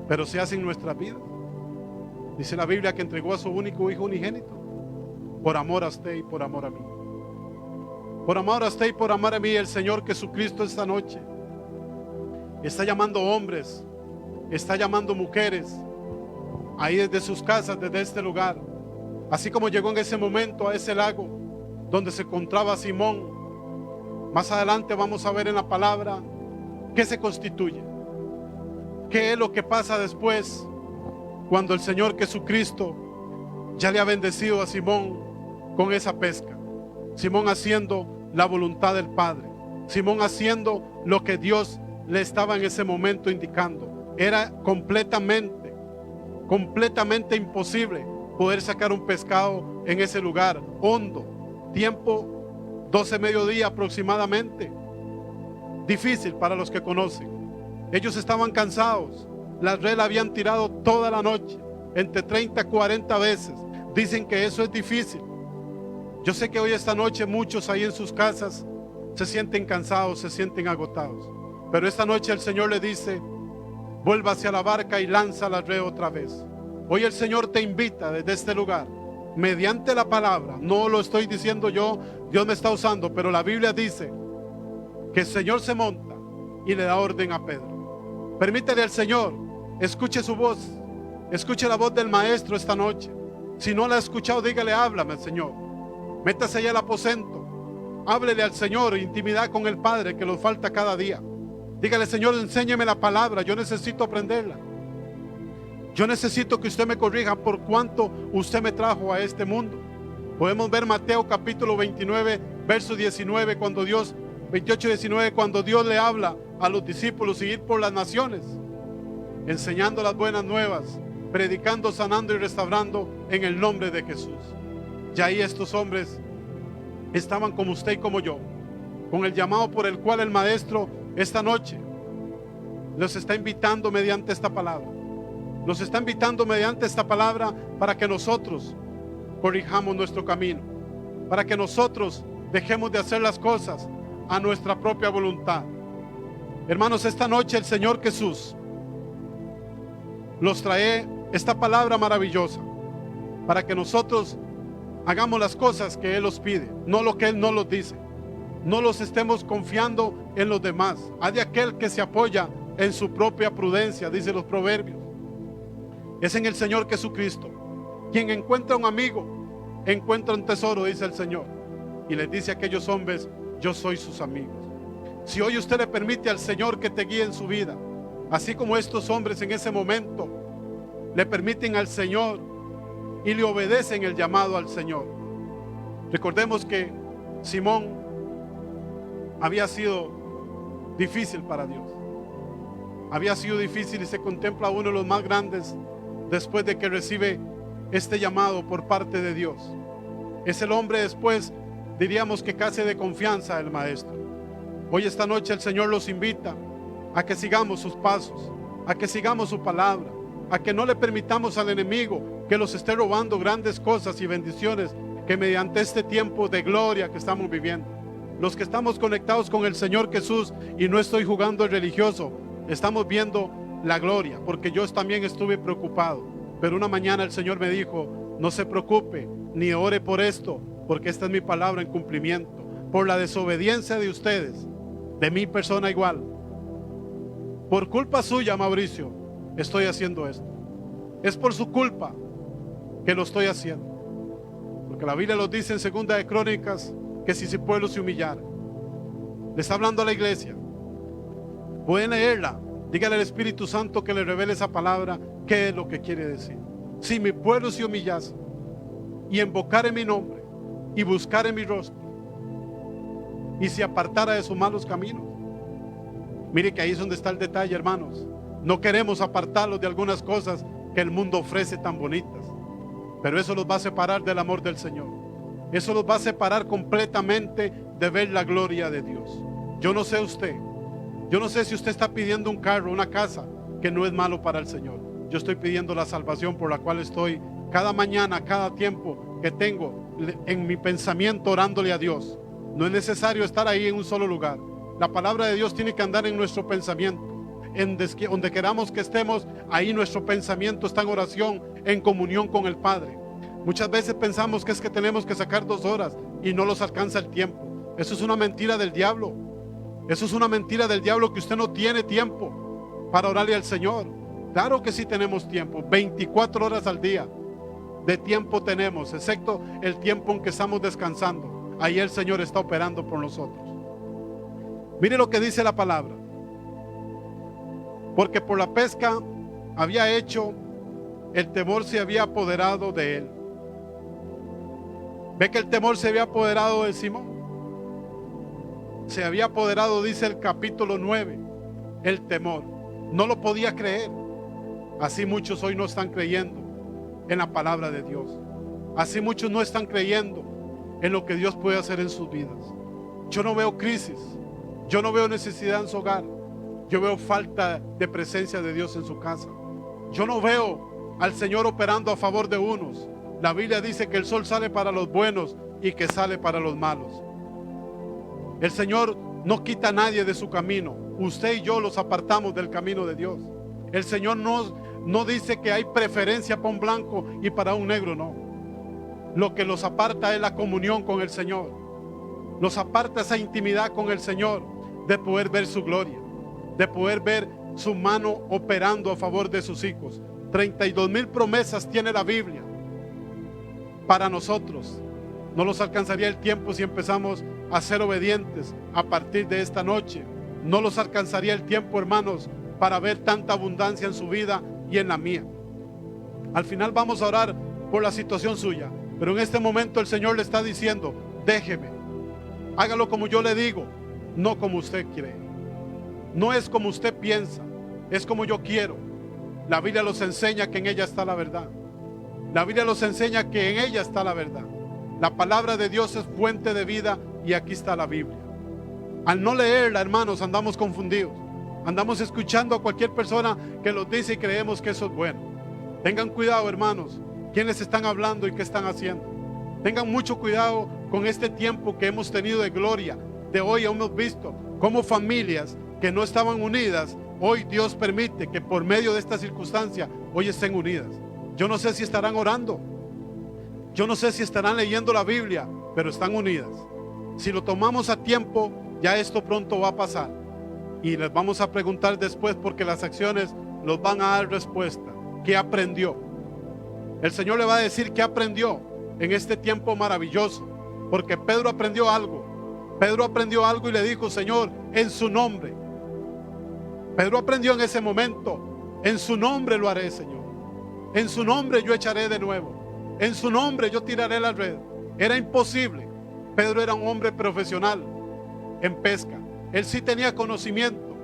Pero se hace en nuestra vida. Dice la Biblia que entregó a su único hijo unigénito por amor a usted y por amor a mí. Por amor a usted y por amor a mí, el Señor Jesucristo esta noche está llamando hombres, está llamando mujeres ahí desde sus casas, desde este lugar. Así como llegó en ese momento a ese lago donde se encontraba Simón. Más adelante vamos a ver en la palabra qué se constituye, qué es lo que pasa después cuando el Señor Jesucristo ya le ha bendecido a Simón con esa pesca. Simón haciendo la voluntad del Padre, Simón haciendo lo que Dios le estaba en ese momento indicando. Era completamente imposible poder sacar un pescado en ese lugar hondo, tiempo 12 mediodía aproximadamente. Difícil para los que conocen. Ellos estaban cansados, la red la habían tirado toda la noche, entre 30 a 40 veces. Dicen que eso es difícil. Yo sé que hoy esta noche muchos ahí en sus casas se sienten cansados, se sienten agotados. Pero esta noche el Señor le dice: vuelva hacia la barca y lanza la red otra vez. Hoy el Señor te invita desde este lugar, mediante la palabra. No lo estoy diciendo yo, Dios me está usando, pero la Biblia dice que el Señor se monta y le da orden a Pedro. Permítele al Señor, escuche su voz, escuche la voz del Maestro esta noche. Si no la ha escuchado, dígale: háblame, Señor. Métase allá al aposento, háblele al Señor, intimidad con el Padre que nos falta cada día. Dígale: Señor, enséñeme la palabra, yo necesito aprenderla. Yo necesito que usted me corrija por cuánto usted me trajo a este mundo. Podemos ver Mateo capítulo 29, verso 19, 28-19, cuando Dios le habla a los discípulos y ir por las naciones, enseñando las buenas nuevas, predicando, sanando y restaurando en el nombre de Jesús. Ya ahí estos hombres estaban como usted y como yo, con el llamado por el cual el Maestro esta noche los está invitando mediante esta palabra. Nos está invitando mediante esta palabra para que nosotros corrijamos nuestro camino, para que nosotros dejemos de hacer las cosas a nuestra propia voluntad. Hermanos, esta noche el Señor Jesús nos trae esta palabra maravillosa para que nosotros hagamos las cosas que Él nos pide, no lo que Él no nos dice. No los estemos confiando en los demás. Hay de aquel que se apoya en su propia prudencia, dice los proverbios. Es en el Señor Jesucristo. Quien encuentra un amigo, encuentra un tesoro, dice el Señor. Y les dice a aquellos hombres: yo soy sus amigos. Si hoy usted le permite al Señor que te guíe en su vida, así como estos hombres en ese momento le permiten al Señor y le obedecen el llamado al Señor. Recordemos que Simón había sido difícil para Dios. Había sido difícil y se contempla uno de los más grandes después de que recibe este llamado por parte de Dios. Es el hombre después, diríamos que casi de confianza el Maestro. Hoy esta noche el Señor los invita a que sigamos sus pasos, a que sigamos su palabra, a que no le permitamos al enemigo que los esté robando grandes cosas y bendiciones que mediante este tiempo de gloria que estamos viviendo. Los que estamos conectados con el Señor Jesús, y no estoy jugando el religioso, estamos viendo la gloria, porque yo también estuve preocupado, pero una mañana el Señor me dijo: no se preocupe ni ore por esto, porque esta es mi palabra en cumplimiento. Por la desobediencia de ustedes, de mi persona igual, por culpa suya, Mauricio, estoy haciendo esto. Es por su culpa que lo estoy haciendo, porque la Biblia lo dice en 2 de Crónicas que si su pueblo se humillara. Le está hablando a la iglesia. Pueden leerla. Dígale al Espíritu Santo que le revele esa palabra, qué es lo que quiere decir. Si mi pueblo se humillase y invocare mi nombre y buscare mi rostro y se apartara de sus malos caminos. Mire que ahí es donde está el detalle, hermanos. No queremos apartarlos de algunas cosas que el mundo ofrece tan bonitas, pero eso los va a separar del amor del Señor. Eso los va a separar completamente de ver la gloria de Dios. Yo no sé usted, yo no sé si usted está pidiendo un carro, una casa, que no es malo para el Señor. Yo estoy pidiendo la salvación por la cual estoy cada mañana, cada tiempo que tengo en mi pensamiento orándole a Dios. No es necesario estar ahí en un solo lugar. La palabra de Dios tiene que andar en nuestro pensamiento. Donde queramos que estemos, ahí nuestro pensamiento está en oración, en comunión con el Padre. Muchas veces pensamos que es que tenemos que sacar 2 horas y no los alcanza el tiempo. Eso es una mentira del diablo. Eso es una mentira del diablo, que usted no tiene tiempo para orarle al Señor. Claro que sí tenemos tiempo, 24 horas al día de tiempo tenemos, excepto el tiempo en que estamos descansando. Ahí el Señor está operando por nosotros. Mire lo que dice la palabra. Porque por la pesca había hecho, el temor se había apoderado de él. ¿Ve que el temor se había apoderado de Simón? Se había apoderado, dice el capítulo 9, el temor. No lo podía creer. Así muchos hoy no están creyendo en la palabra de Dios. Así muchos no están creyendo en lo que Dios puede hacer en sus vidas. Yo no veo crisis, yo no veo necesidad en su hogar, yo veo falta de presencia de Dios en su casa. Yo no veo al Señor operando a favor de unos. La Biblia dice que el sol sale para los buenos y que sale para los malos. El Señor no quita a nadie de su camino. Usted y yo los apartamos del camino de Dios. El Señor no dice que hay preferencia para un blanco y para un negro, no. Lo que los aparta es la comunión con el Señor. Los aparta esa intimidad con el Señor, de poder ver su gloria, de poder ver su mano operando a favor de sus hijos. 32,000 promesas tiene la Biblia para nosotros. No nos alcanzaría el tiempo si empezamos a ser obedientes a partir de esta noche. No nos alcanzaría el tiempo, hermanos, para ver tanta abundancia en su vida y en la mía. Al final vamos a orar por la situación suya, pero en este momento el Señor le está diciendo: déjeme, hágalo como yo le digo, no como usted cree. No es como usted piensa, es como yo quiero. La Biblia nos enseña que en ella está la verdad. La Biblia nos enseña que en ella está la verdad. La palabra de Dios es fuente de vida y aquí está la Biblia. Al no leerla, hermanos, andamos confundidos. Andamos escuchando a cualquier persona que los dice y creemos que eso es bueno. Tengan cuidado, hermanos, quienes están hablando y qué están haciendo. Tengan mucho cuidado con este tiempo que hemos tenido de gloria. De hoy hemos visto cómo familias que no estaban unidas, hoy Dios permite que por medio de esta circunstancia hoy estén unidas. Yo no sé si estarán orando, yo no sé si estarán leyendo la Biblia, pero están unidas. Si lo tomamos a tiempo, ya esto pronto va a pasar. Y les vamos a preguntar después, porque las acciones nos van a dar respuesta. ¿Qué aprendió? El Señor le va a decir qué aprendió en este tiempo maravilloso, porque Pedro aprendió algo. Pedro aprendió algo y le dijo: Señor, en su nombre. Pedro aprendió en ese momento: en su nombre lo haré, Señor. En su nombre yo echaré de nuevo. En su nombre yo tiraré la red. Era imposible. Pedro era un hombre profesional en pesca. Él sí tenía conocimiento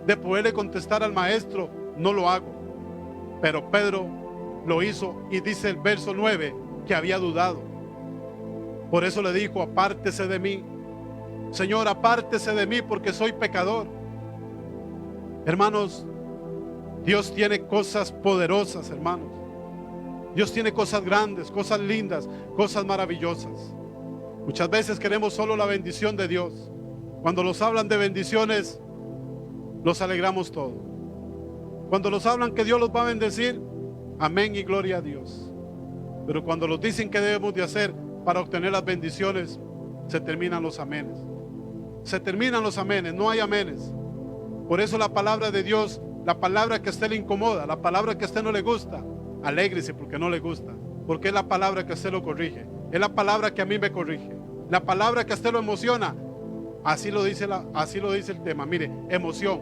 de poderle contestar al maestro: no lo hago. Pero Pedro lo hizo, y dice el verso 9 que había dudado. Por eso le dijo: apártese de mí, Señor, apártese de mí, porque soy pecador. Hermanos, Dios tiene cosas poderosas, hermanos. Dios tiene cosas grandes, cosas lindas, cosas maravillosas. Muchas veces queremos solo la bendición de Dios. Cuando nos hablan de bendiciones, los alegramos todo. Cuando nos hablan que Dios los va a bendecir, amén y gloria a Dios. Pero cuando nos dicen qué debemos de hacer para obtener las bendiciones, se terminan los amenes. Se terminan los amenes, no hay amenes. Por eso la palabra de Dios, la palabra que a usted le incomoda, la palabra que a usted no le gusta, alégrese porque no le gusta, porque es la palabra que a usted lo corrige, es la palabra que a mí me corrige, la palabra que a usted lo emociona. Así lo dice el tema. Mire, emoción.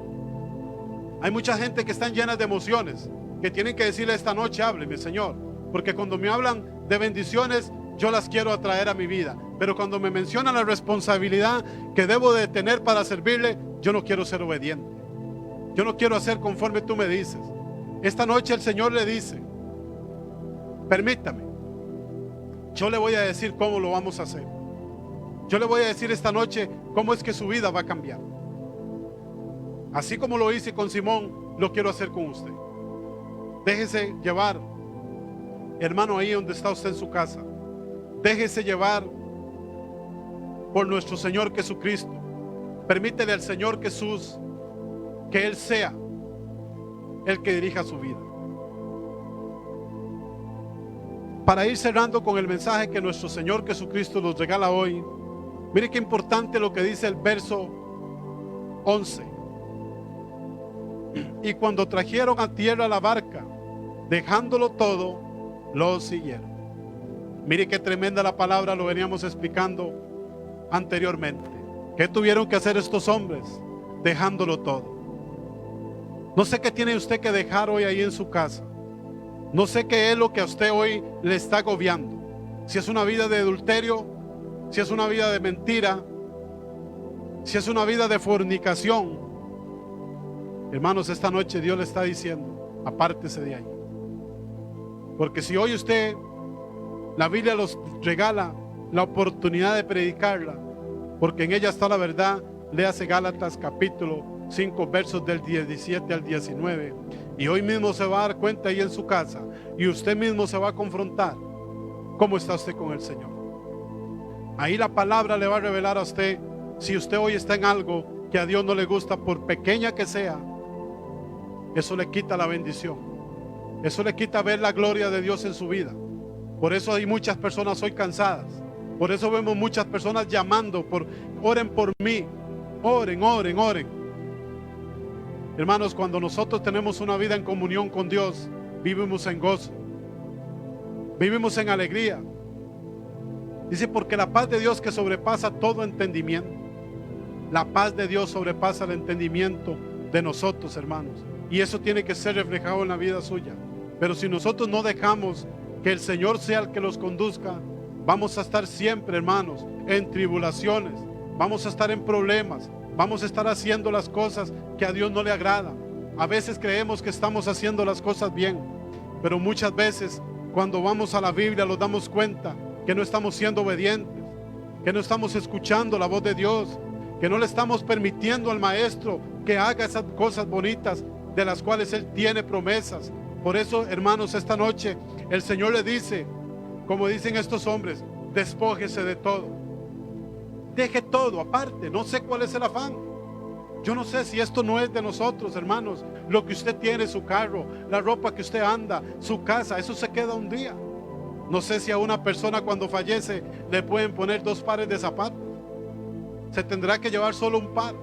Hay mucha gente que están llenas de emociones, que tienen que decirle: esta noche hábleme, Señor, porque cuando me hablan de bendiciones, yo las quiero atraer a mi vida, pero cuando me mencionan la responsabilidad que debo de tener para servirle, yo no quiero ser obediente. Yo no quiero hacer conforme tú me dices. Esta noche el Señor le dice: Permítame. Yo le voy a decir cómo lo vamos a hacer. Yo le voy a decir esta noche cómo es que su vida va a cambiar. Así como lo hice con Simón, lo quiero hacer con usted. Déjese llevar, hermano, ahí donde está usted en su casa. Déjese llevar por nuestro Señor Jesucristo. Permítele al Señor Jesús que Él sea el que dirija su vida. Para ir cerrando con el mensaje que nuestro Señor Jesucristo nos regala hoy, mire qué importante lo que dice el verso 11. Y cuando trajeron a tierra la barca, dejándolo todo, lo siguieron. Mire qué tremenda la palabra, lo veníamos explicando anteriormente. ¿Qué tuvieron que hacer estos hombres? Dejándolo todo. No sé qué tiene usted que dejar hoy ahí en su casa. No sé qué es lo que a usted hoy le está agobiando. Si es una vida de adulterio, si es una vida de mentira, si es una vida de fornicación. Hermanos, esta noche Dios le está diciendo, apártese de ahí. Porque si hoy usted, la Biblia los regala la oportunidad de predicarla, porque en ella está la verdad, léase Gálatas capítulo 5 versos del 17 al 19. Y hoy mismo se va a dar cuenta ahí en su casa, y usted mismo se va a confrontar cómo está usted con el Señor. Ahí la palabra le va a revelar a usted si usted hoy está en algo que a Dios no le gusta, por pequeña que sea. Eso le quita la bendición, eso le quita ver la gloria de Dios en su vida. Por eso hay muchas personas hoy cansadas. Por eso vemos muchas personas llamando oren por mí, oren, oren, oren. Hermanos, cuando nosotros tenemos una vida en comunión con Dios, vivimos en gozo, vivimos en alegría. Dice, porque la paz de Dios que sobrepasa todo entendimiento. La paz de Dios sobrepasa el entendimiento de nosotros, hermanos. Y eso tiene que ser reflejado en la vida suya. Pero si nosotros no dejamos que el Señor sea el que los conduzca, vamos a estar siempre, hermanos, en tribulaciones. Vamos a estar en problemas. Vamos a estar haciendo las cosas que a Dios no le agradan. A veces creemos que estamos haciendo las cosas bien, pero muchas veces cuando vamos a la Biblia nos damos cuenta que no estamos siendo obedientes, que no estamos escuchando la voz de Dios, que no le estamos permitiendo al Maestro que haga esas cosas bonitas de las cuales Él tiene promesas. Por eso, hermanos, esta noche el Señor le dice, como dicen estos hombres, despójese de todo. Deje todo aparte. No sé cuál es el afán. Yo no sé si esto no es de nosotros, hermanos. Lo que usted tiene, su carro, la ropa que usted anda, su casa, eso se queda un día. No sé si a una persona cuando fallece le pueden poner 2 pares de zapatos. Se tendrá que llevar solo un par.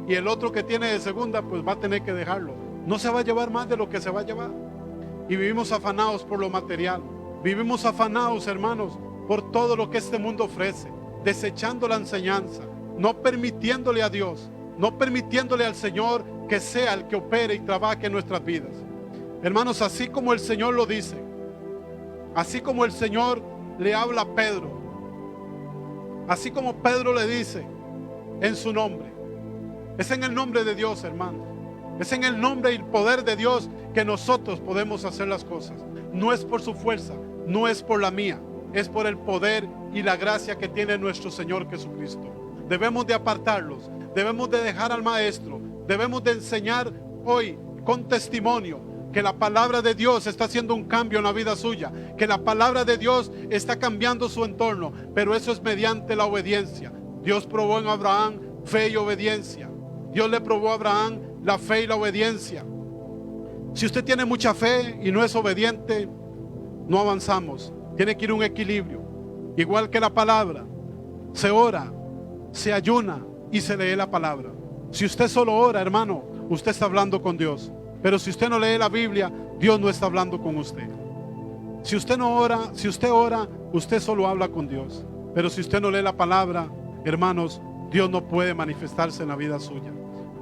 Y el otro que tiene de segunda, pues va a tener que dejarlo. No se va a llevar más de lo que se va a llevar. Y vivimos afanados por lo material. Vivimos afanados, hermanos, por todo lo que este mundo ofrece, desechando la enseñanza, no permitiéndole a Dios, no permitiéndole al Señor que sea el que opere y trabaje en nuestras vidas. Hermanos, así como el Señor lo dice, así como el Señor le habla a Pedro, así como Pedro le dice en su nombre, es en el nombre de Dios, hermanos, es en el nombre y el poder de Dios que nosotros podemos hacer las cosas. No es por su fuerza, no es por la mía, es por el poder y la gracia que tiene nuestro Señor Jesucristo. Debemos de apartarlos, debemos de dejar al Maestro, debemos de enseñar hoy con testimonio que la palabra de Dios está haciendo un cambio en la vida suya, que la palabra de Dios está cambiando su entorno, pero eso es mediante la obediencia. Dios probó en Abraham fe y obediencia. Dios le probó a Abraham la fe y la obediencia. Si usted tiene mucha fe y no es obediente, no avanzamos. Tiene que ir un equilibrio. Igual que la palabra, se ora, se ayuna y se lee la palabra. Si usted solo ora, hermano, usted está hablando con Dios. Pero si usted no lee la Biblia, Dios no está hablando con usted. Si usted no ora, si usted ora, usted solo habla con Dios. Pero si usted no lee la palabra, hermanos, Dios no puede manifestarse en la vida suya.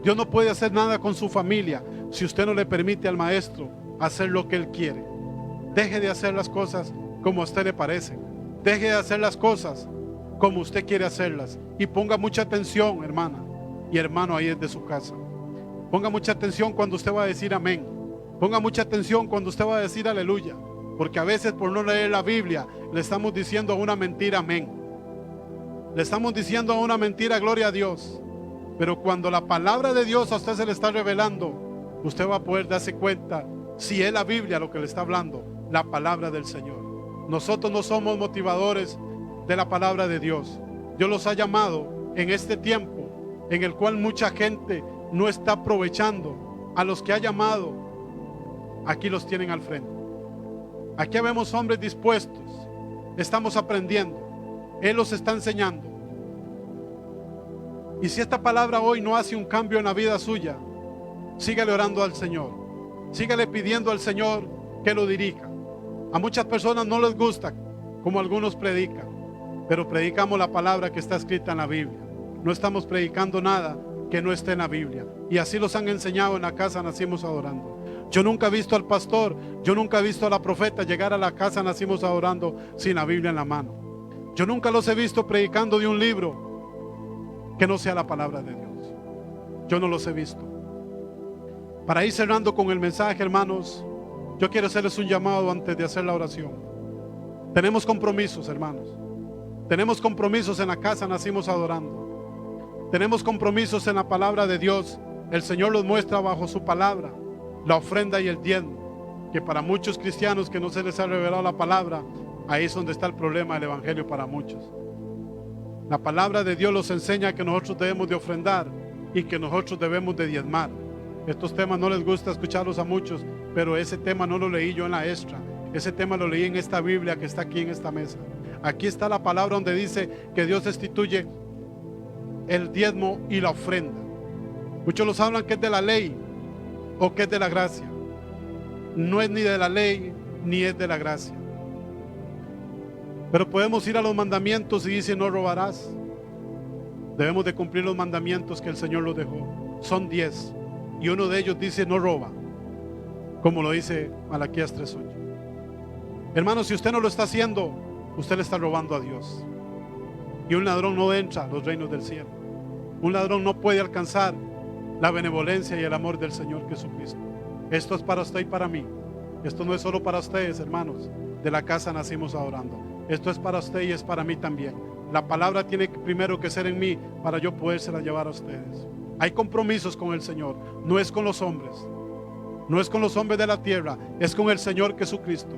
Dios no puede hacer nada con su familia si usted no le permite al Maestro hacer lo que Él quiere. Deje de hacer las cosas como a usted le parece. Deje de hacer las cosas como usted quiere hacerlas. Y ponga mucha atención, hermana y hermano, ahí desde su casa. Ponga mucha atención cuando usted va a decir amén. Ponga mucha atención cuando usted va a decir aleluya. Porque a veces por no leer la Biblia le estamos diciendo a una mentira amén. Le estamos diciendo a una mentira gloria a Dios. Pero cuando la palabra de Dios a usted se le está revelando, usted va a poder darse cuenta si es la Biblia lo que le está hablando, la palabra del Señor. Nosotros no somos motivadores de la palabra de Dios. Dios los ha llamado en este tiempo en el cual mucha gente no está aprovechando. A los que ha llamado, aquí los tienen al frente. Aquí vemos hombres dispuestos. Estamos aprendiendo. Él los está enseñando. Y si esta palabra hoy no hace un cambio en la vida suya, sígale orando al Señor. Sígale pidiendo al Señor que lo dirija. A muchas personas no les gusta como algunos predican, pero predicamos la palabra que está escrita en la Biblia. No estamos predicando nada que no esté en la Biblia. Y así los han enseñado en la casa Nacimos Adorando. Yo nunca he visto al pastor, yo nunca he visto a la profeta llegar a la casa Nacimos Adorando sin la Biblia en la mano. Yo nunca los he visto predicando de un libro que no sea la palabra de Dios. Yo no los he visto. Para ir cerrando con el mensaje, hermanos, yo quiero hacerles un llamado antes de hacer la oración. Tenemos compromisos, hermanos. Tenemos compromisos en la casa Nacimos Adorando. Tenemos compromisos en la palabra de Dios. El Señor los muestra bajo su palabra, la ofrenda y el diezmo, que para muchos cristianos que no se les ha revelado la palabra, ahí es donde está el problema del evangelio para muchos. La palabra de Dios los enseña que nosotros debemos de ofrendar y que nosotros debemos de diezmar. Estos temas no les gusta escucharlos a muchos, pero ese tema no lo leí yo en la extra. Ese tema lo leí en esta Biblia que está aquí en esta mesa. Aquí está la palabra donde dice que Dios instituye el diezmo y la ofrenda. Muchos los hablan que es de la ley o que es de la gracia. No es ni de la ley ni es de la gracia. Pero podemos ir a los mandamientos y dice no robarás. Debemos de cumplir los mandamientos que el Señor los dejó. Son 10 y uno de ellos dice no roba, como lo dice Malaquías 3:8. Hermano, si usted no lo está haciendo, usted le está robando a Dios. Y un ladrón no entra a los reinos del cielo. Un ladrón no puede alcanzar la benevolencia y el amor del Señor Jesucristo. Esto es para usted y para mí. Esto no es solo para ustedes, hermanos. De la casa Nacimos Adorando. Esto es para usted y es para mí también. La palabra tiene primero que ser en mí para yo podérsela llevar a ustedes. Hay compromisos con el Señor. No es con los hombres. No es con los hombres de la tierra. Es con el Señor Jesucristo.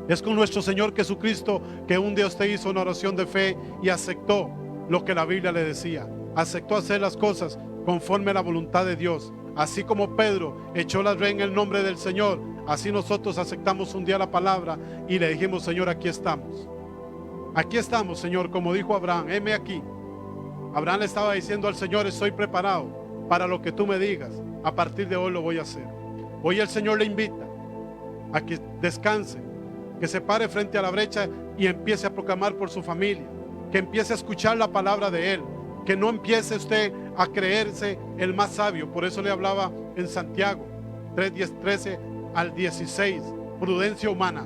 Es con nuestro Señor Jesucristo que un día usted hizo una oración de fe y aceptó lo que la Biblia le decía. Aceptó hacer las cosas conforme a la voluntad de Dios. Así como Pedro echó la red en el nombre del Señor, así nosotros aceptamos un día la palabra y le dijimos, Señor, aquí estamos. Aquí estamos, Señor, como dijo Abraham, heme aquí. Abraham le estaba diciendo al Señor, estoy preparado para lo que tú me digas. A partir de hoy lo voy a hacer. Hoy el Señor le invita a que descanse, que se pare frente a la brecha y empiece a proclamar por su familia, que empiece a escuchar la palabra de Él, que no empiece usted a creerse el más sabio. Por eso le hablaba en Santiago 3:13 al 16, prudencia humana.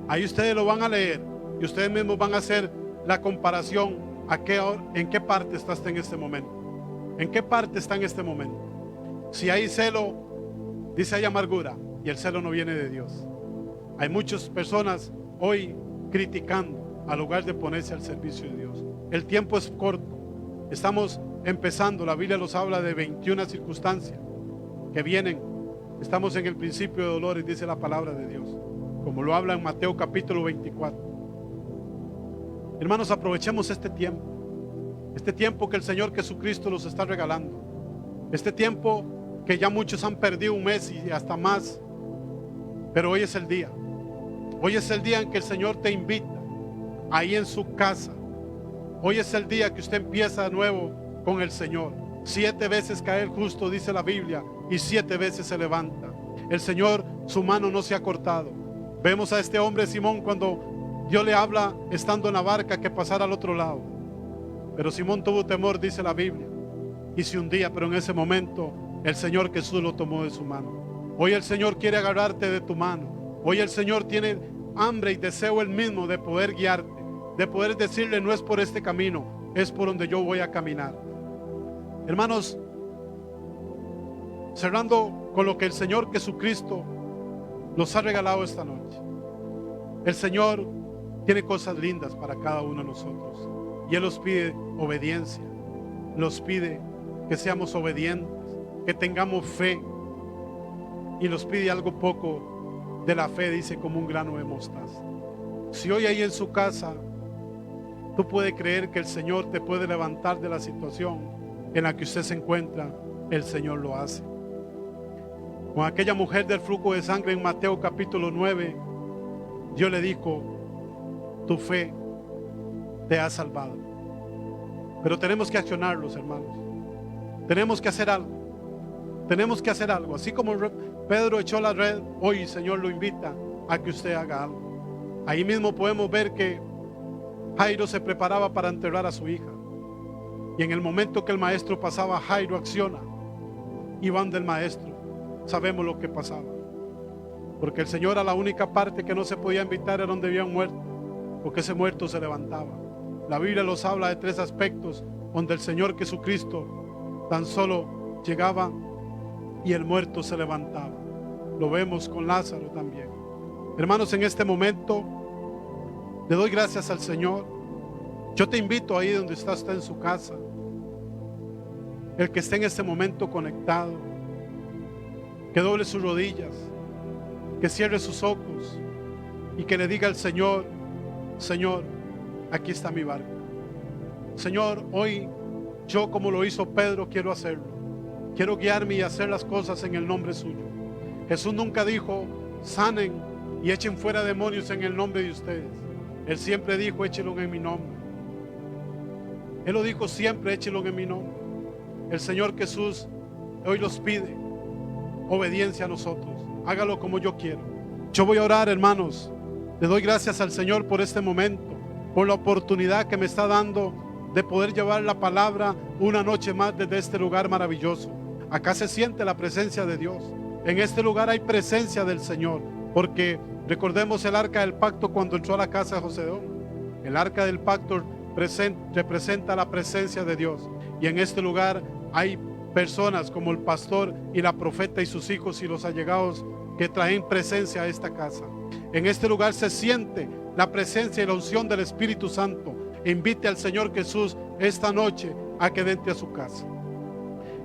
Ahí ustedes lo van a leer y ustedes mismos van a hacer la comparación en qué parte está usted en este momento. ¿En qué parte está en este momento? Si hay celo, dice hay amargura, y el celo no viene de Dios. Hay muchas personas hoy criticando al lugar de ponerse al servicio de Dios. El tiempo es corto. Estamos empezando. La Biblia nos habla de 21 circunstancias que vienen. Estamos en el principio de dolores, dice la palabra de Dios, como lo habla en Mateo capítulo 24. Hermanos, aprovechemos este tiempo que el Señor Jesucristo nos está regalando. Este tiempo que ya muchos han perdido un mes y hasta más. Pero hoy es el día. Hoy es el día en que el Señor te invita ahí en su casa. Hoy es el día que usted empieza de nuevo con el Señor. 7 veces cae el justo, dice la Biblia, y 7 veces se levanta. El Señor, su mano no se ha cortado. Vemos a este hombre Simón cuando Dios le habla estando en la barca que pasara al otro lado. Pero Simón tuvo temor, dice la Biblia, y se hundía, pero en ese momento el Señor Jesús lo tomó de su mano. Hoy el Señor quiere agarrarte de tu mano. Hoy el Señor tiene hambre y deseo Él mismo de poder guiarte, de poder decirle, no es por este camino, es por donde yo voy a caminar. Hermanos, cerrando con lo que el Señor Jesucristo nos ha regalado esta noche. El Señor tiene cosas lindas para cada uno de nosotros. Y Él nos pide obediencia. Nos pide que seamos obedientes, que tengamos fe. Y nos pide algo poco de la fe, dice, como un grano de mostaza. Si hoy ahí en su casa tú puedes creer que el Señor te puede levantar de la situación en la que usted se encuentra, el Señor lo hace. Con aquella mujer del flujo de sangre en Mateo capítulo 9, Dios le dijo: tu fe te ha salvado. Pero tenemos que accionarlos, hermanos. Tenemos que hacer algo. Tenemos que hacer algo. Así como Pedro echó la red, hoy el Señor lo invita a que usted haga algo. Ahí mismo podemos ver que Jairo se preparaba para enterrar a su hija. Y en el momento que el maestro pasaba, Jairo acciona. Y van del maestro. Sabemos lo que pasaba. Porque el Señor, a la única parte que no se podía invitar era donde había un muerto. Porque ese muerto se levantaba. La Biblia nos habla de 3 aspectos donde el Señor Jesucristo tan solo llegaba y el muerto se levantaba. Lo vemos con Lázaro también. Hermanos, en este momento le doy gracias al Señor. Yo te invito ahí donde está usted en su casa, el que esté en este momento conectado, que doble sus rodillas, que cierre sus ojos y que le diga al Señor: Señor, aquí está mi barca. Señor, hoy yo, como lo hizo Pedro, quiero hacerlo. Quiero guiarme y hacer las cosas en el nombre suyo. Jesús nunca dijo: sanen y echen fuera demonios en el nombre de ustedes. Él siempre dijo: échenlo en mi nombre. Él lo dijo siempre: échenlo en mi nombre. El Señor Jesús hoy los pide obediencia a nosotros. Hágalo como yo quiero. Yo voy a orar, hermanos. Le doy gracias al Señor por este momento, por la oportunidad que me está dando de poder llevar la palabra una noche más desde este lugar maravilloso. Acá se siente la presencia de Dios. En este lugar hay presencia del Señor, porque recordemos el arca del pacto cuando entró a la casa de José-Edom. El arca del pacto representa la presencia de Dios. Y en este lugar hay personas como el pastor y la profeta y sus hijos y los allegados que traen presencia a esta casa. En este lugar se siente la presencia y la unción del Espíritu Santo. Invite al Señor Jesús esta noche a que entre a su casa.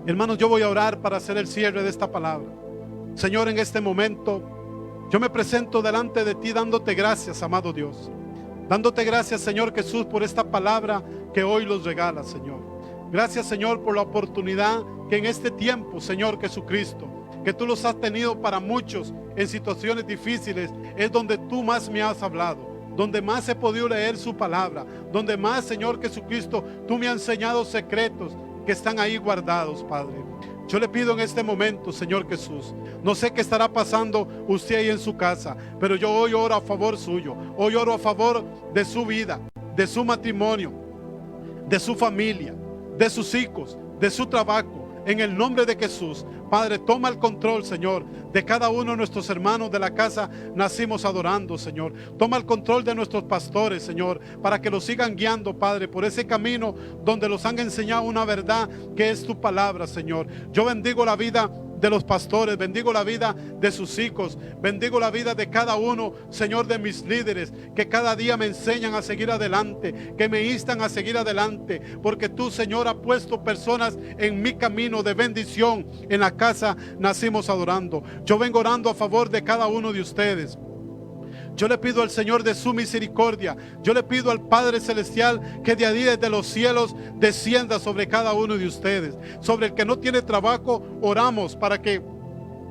Hermanos, yo voy a orar para hacer el cierre de esta palabra. Señor, en este momento yo me presento delante de ti dándote gracias, amado Dios. Dándote gracias, Señor Jesús, por esta palabra que hoy los regala, Señor. Gracias, Señor, por la oportunidad que en este tiempo, Señor Jesucristo, que tú los has tenido para muchos en situaciones difíciles, es donde tú más me has hablado, donde más he podido leer su palabra, donde más, Señor Jesucristo, tú me has enseñado secretos que están ahí guardados, Padre. Yo le pido en este momento, Señor Jesús, no sé qué estará pasando usted ahí en su casa, pero yo hoy oro a favor suyo, hoy oro a favor de su vida, de su matrimonio, de su familia, de sus hijos, de su trabajo. En el nombre de Jesús, Padre, toma el control, Señor, de cada uno de nuestros hermanos de la casa Nacimos Adorando, Señor. Toma el control de nuestros pastores, Señor, para que los sigan guiando, Padre, por ese camino donde los han enseñado una verdad que es tu palabra, Señor. Yo bendigo la vida de los pastores, bendigo la vida de sus hijos, bendigo la vida de cada uno, Señor, de mis líderes, que cada día me enseñan a seguir adelante, que me instan a seguir adelante, porque tú, Señor, has puesto personas en mi camino de bendición en la casa Nacimos Adorando. Yo vengo orando a favor de cada uno de ustedes. Yo le pido al Señor de su misericordia. Yo le pido al Padre Celestial que de ahí desde los cielos descienda sobre cada uno de ustedes. Sobre el que no tiene trabajo, oramos para que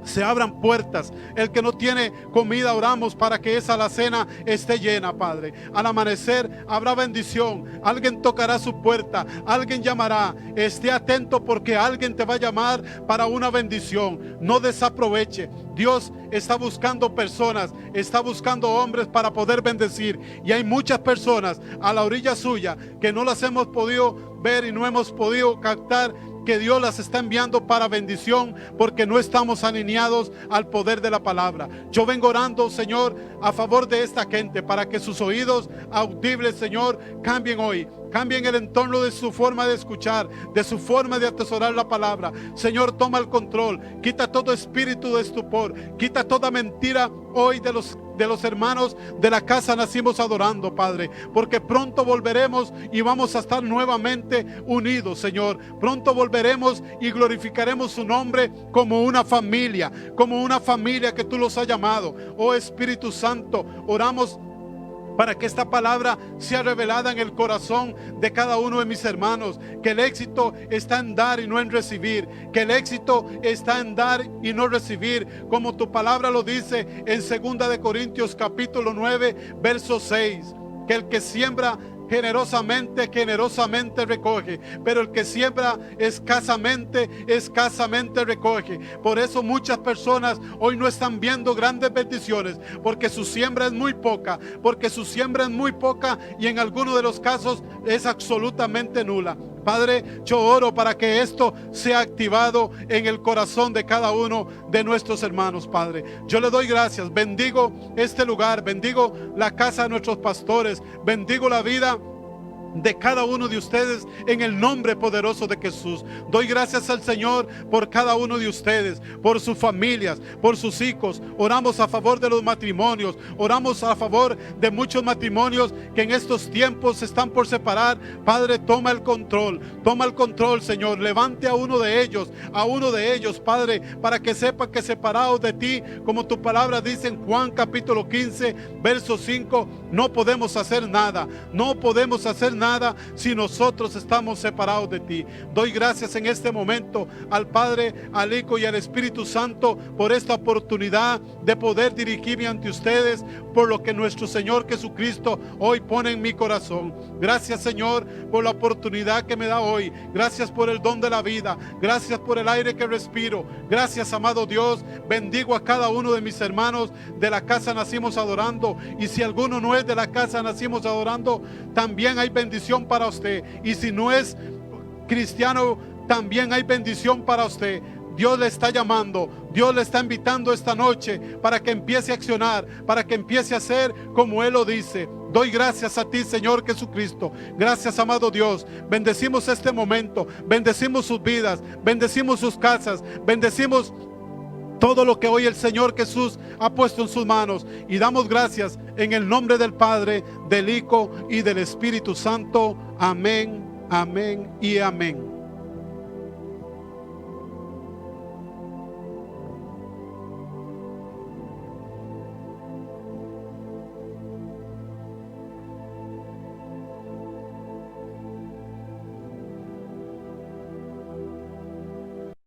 se abran puertas. El que no tiene comida, oramos para que esa alacena esté llena, Padre. Al amanecer habrá bendición. Alguien tocará su puerta, alguien llamará. Esté atento porque alguien te va a llamar para una bendición. No desaproveche. Dios está buscando personas, está buscando hombres para poder bendecir. Y hay muchas personas a la orilla suya que no las hemos podido ver y no hemos podido captar, que Dios las está enviando para bendición porque no estamos alineados al poder de la palabra. Yo vengo orando, Señor, a favor de esta gente para que sus oídos audibles, Señor, cambien hoy. Cambien el entorno de su forma de escuchar, de su forma de atesorar la palabra. Señor, toma el control. Quita todo espíritu de estupor. Quita toda mentira hoy de los hermanos de la casa Nacimos Adorando, Padre. Porque pronto volveremos y vamos a estar nuevamente unidos, Señor. Pronto volveremos y glorificaremos su nombre como una familia que tú los has llamado. Oh Espíritu Santo, oramos para que esta palabra sea revelada en el corazón de cada uno de mis hermanos, que el éxito está en dar y no en recibir, que el éxito está en dar y no recibir, como tu palabra lo dice en 2 de Corintios capítulo 9, verso 6, que el que siembra generosamente recoge, pero el que siembra escasamente recoge. Por eso muchas personas hoy no están viendo grandes bendiciones, porque su siembra es muy poca, y en algunos de los casos es absolutamente nula. Padre, yo oro para que esto sea activado en el corazón de cada uno de nuestros hermanos, Padre. Yo le doy gracias, bendigo este lugar, bendigo la casa de nuestros pastores, bendigo la vida de cada uno de ustedes en el nombre poderoso de Jesús. Doy gracias al Señor por cada uno de ustedes, por sus familias, por sus hijos. Oramos a favor de los matrimonios, oramos a favor de muchos matrimonios que en estos tiempos se están por separar. Padre, toma el control, Señor. Levante a uno de ellos, Padre, para que sepa que separados de ti, como tu palabra dice en Juan capítulo 15, verso 5, no podemos hacer nada si nosotros estamos separados de ti. Doy gracias en este momento al Padre, al Hijo y al Espíritu Santo por esta oportunidad de poder dirigirme ante ustedes, por lo que nuestro Señor Jesucristo hoy pone en mi corazón. Gracias, Señor, por la oportunidad que me da hoy. Gracias por el don de la vida. Gracias por el aire que respiro. Gracias, amado Dios. Bendigo a cada uno de mis hermanos de la casa Nacimos Adorando. Y si alguno no es de la casa Nacimos Adorando, también hay bendición para usted. Y si no es cristiano, también hay bendición para usted. Dios le está llamando, Dios le está invitando esta noche para que empiece a accionar, para que empiece a hacer como Él lo dice. Doy gracias a ti, Señor Jesucristo. Gracias, amado Dios. Bendecimos este momento, bendecimos sus vidas, bendecimos sus casas, bendecimos todo lo que hoy el Señor Jesús ha puesto en sus manos. Y damos gracias en el nombre del Padre, del Hijo y del Espíritu Santo. Amén, amén y amén.